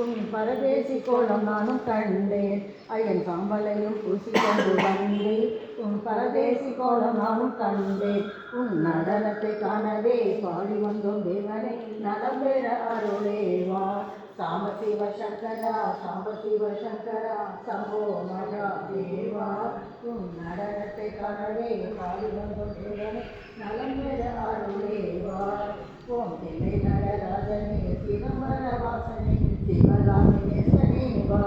உன் பரதேசி கோலம் நானும் கண்டேன், ஐயன் சாம்பலையும் பூசிக்கொண்டு வந்து உன் பரதேசி கோலம் நானும் கண்டேன், உன் நடனத்தை காணவே பாடி வந்தோம் தேவனே, நலம் பெற அருளேவா, சாம்ப சிவ சங்கரா சாம்ப சிவ சங்கரா சம்போ மகா தேவா, உன் நடனத்தை காணவே பாடி வந்தோம் தேவனே, நலம் பெற அருளேவா, ஓம் தில்லை நடராஜனே சிதம்பர வாசனே சிவகாமினேசனே வா.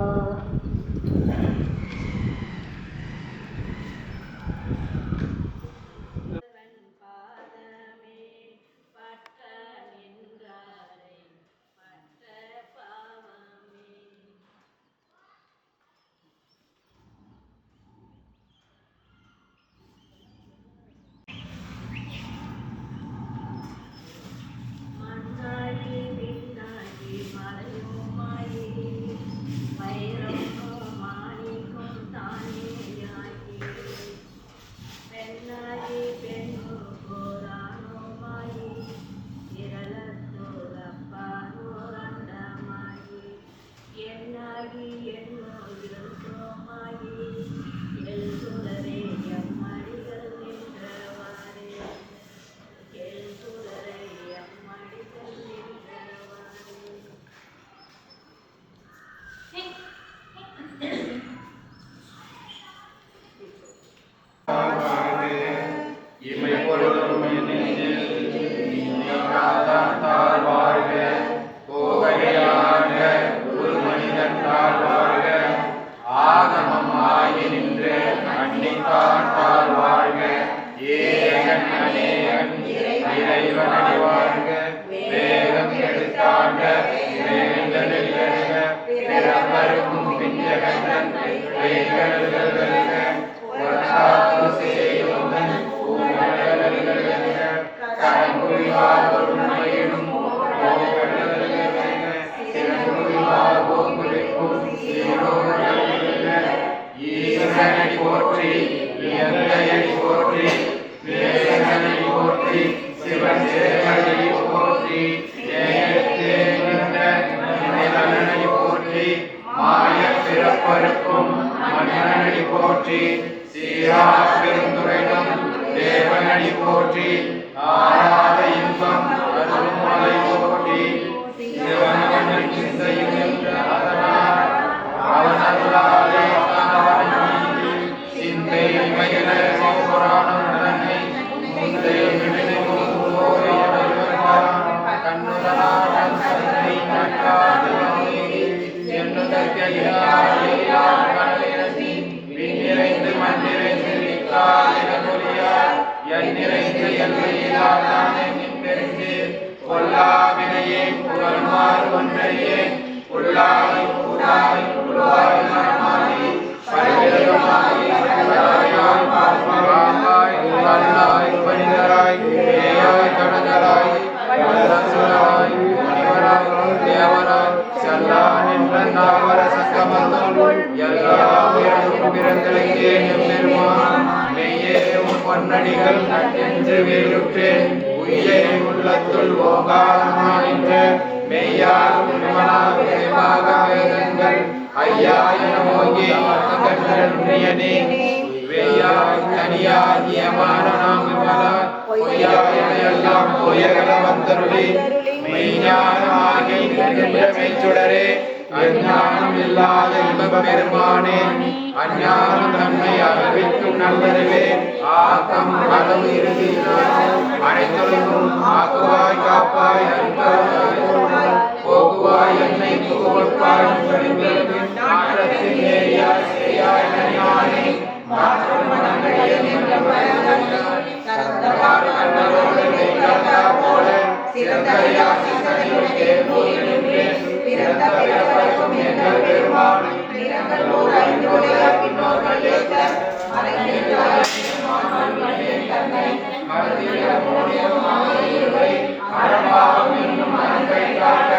அறம்பாவம் என்னும் அன்பை காக்க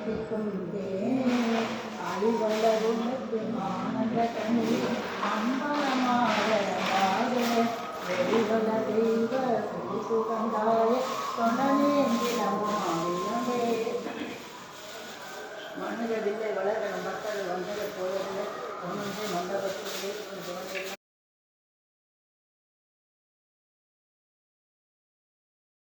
தித்திக்கும் தேனே அழிவளரும் ஆனந்த கனி அம்பலமாட வெளிவள தெய்வ சுகந்தாய தொண்டனே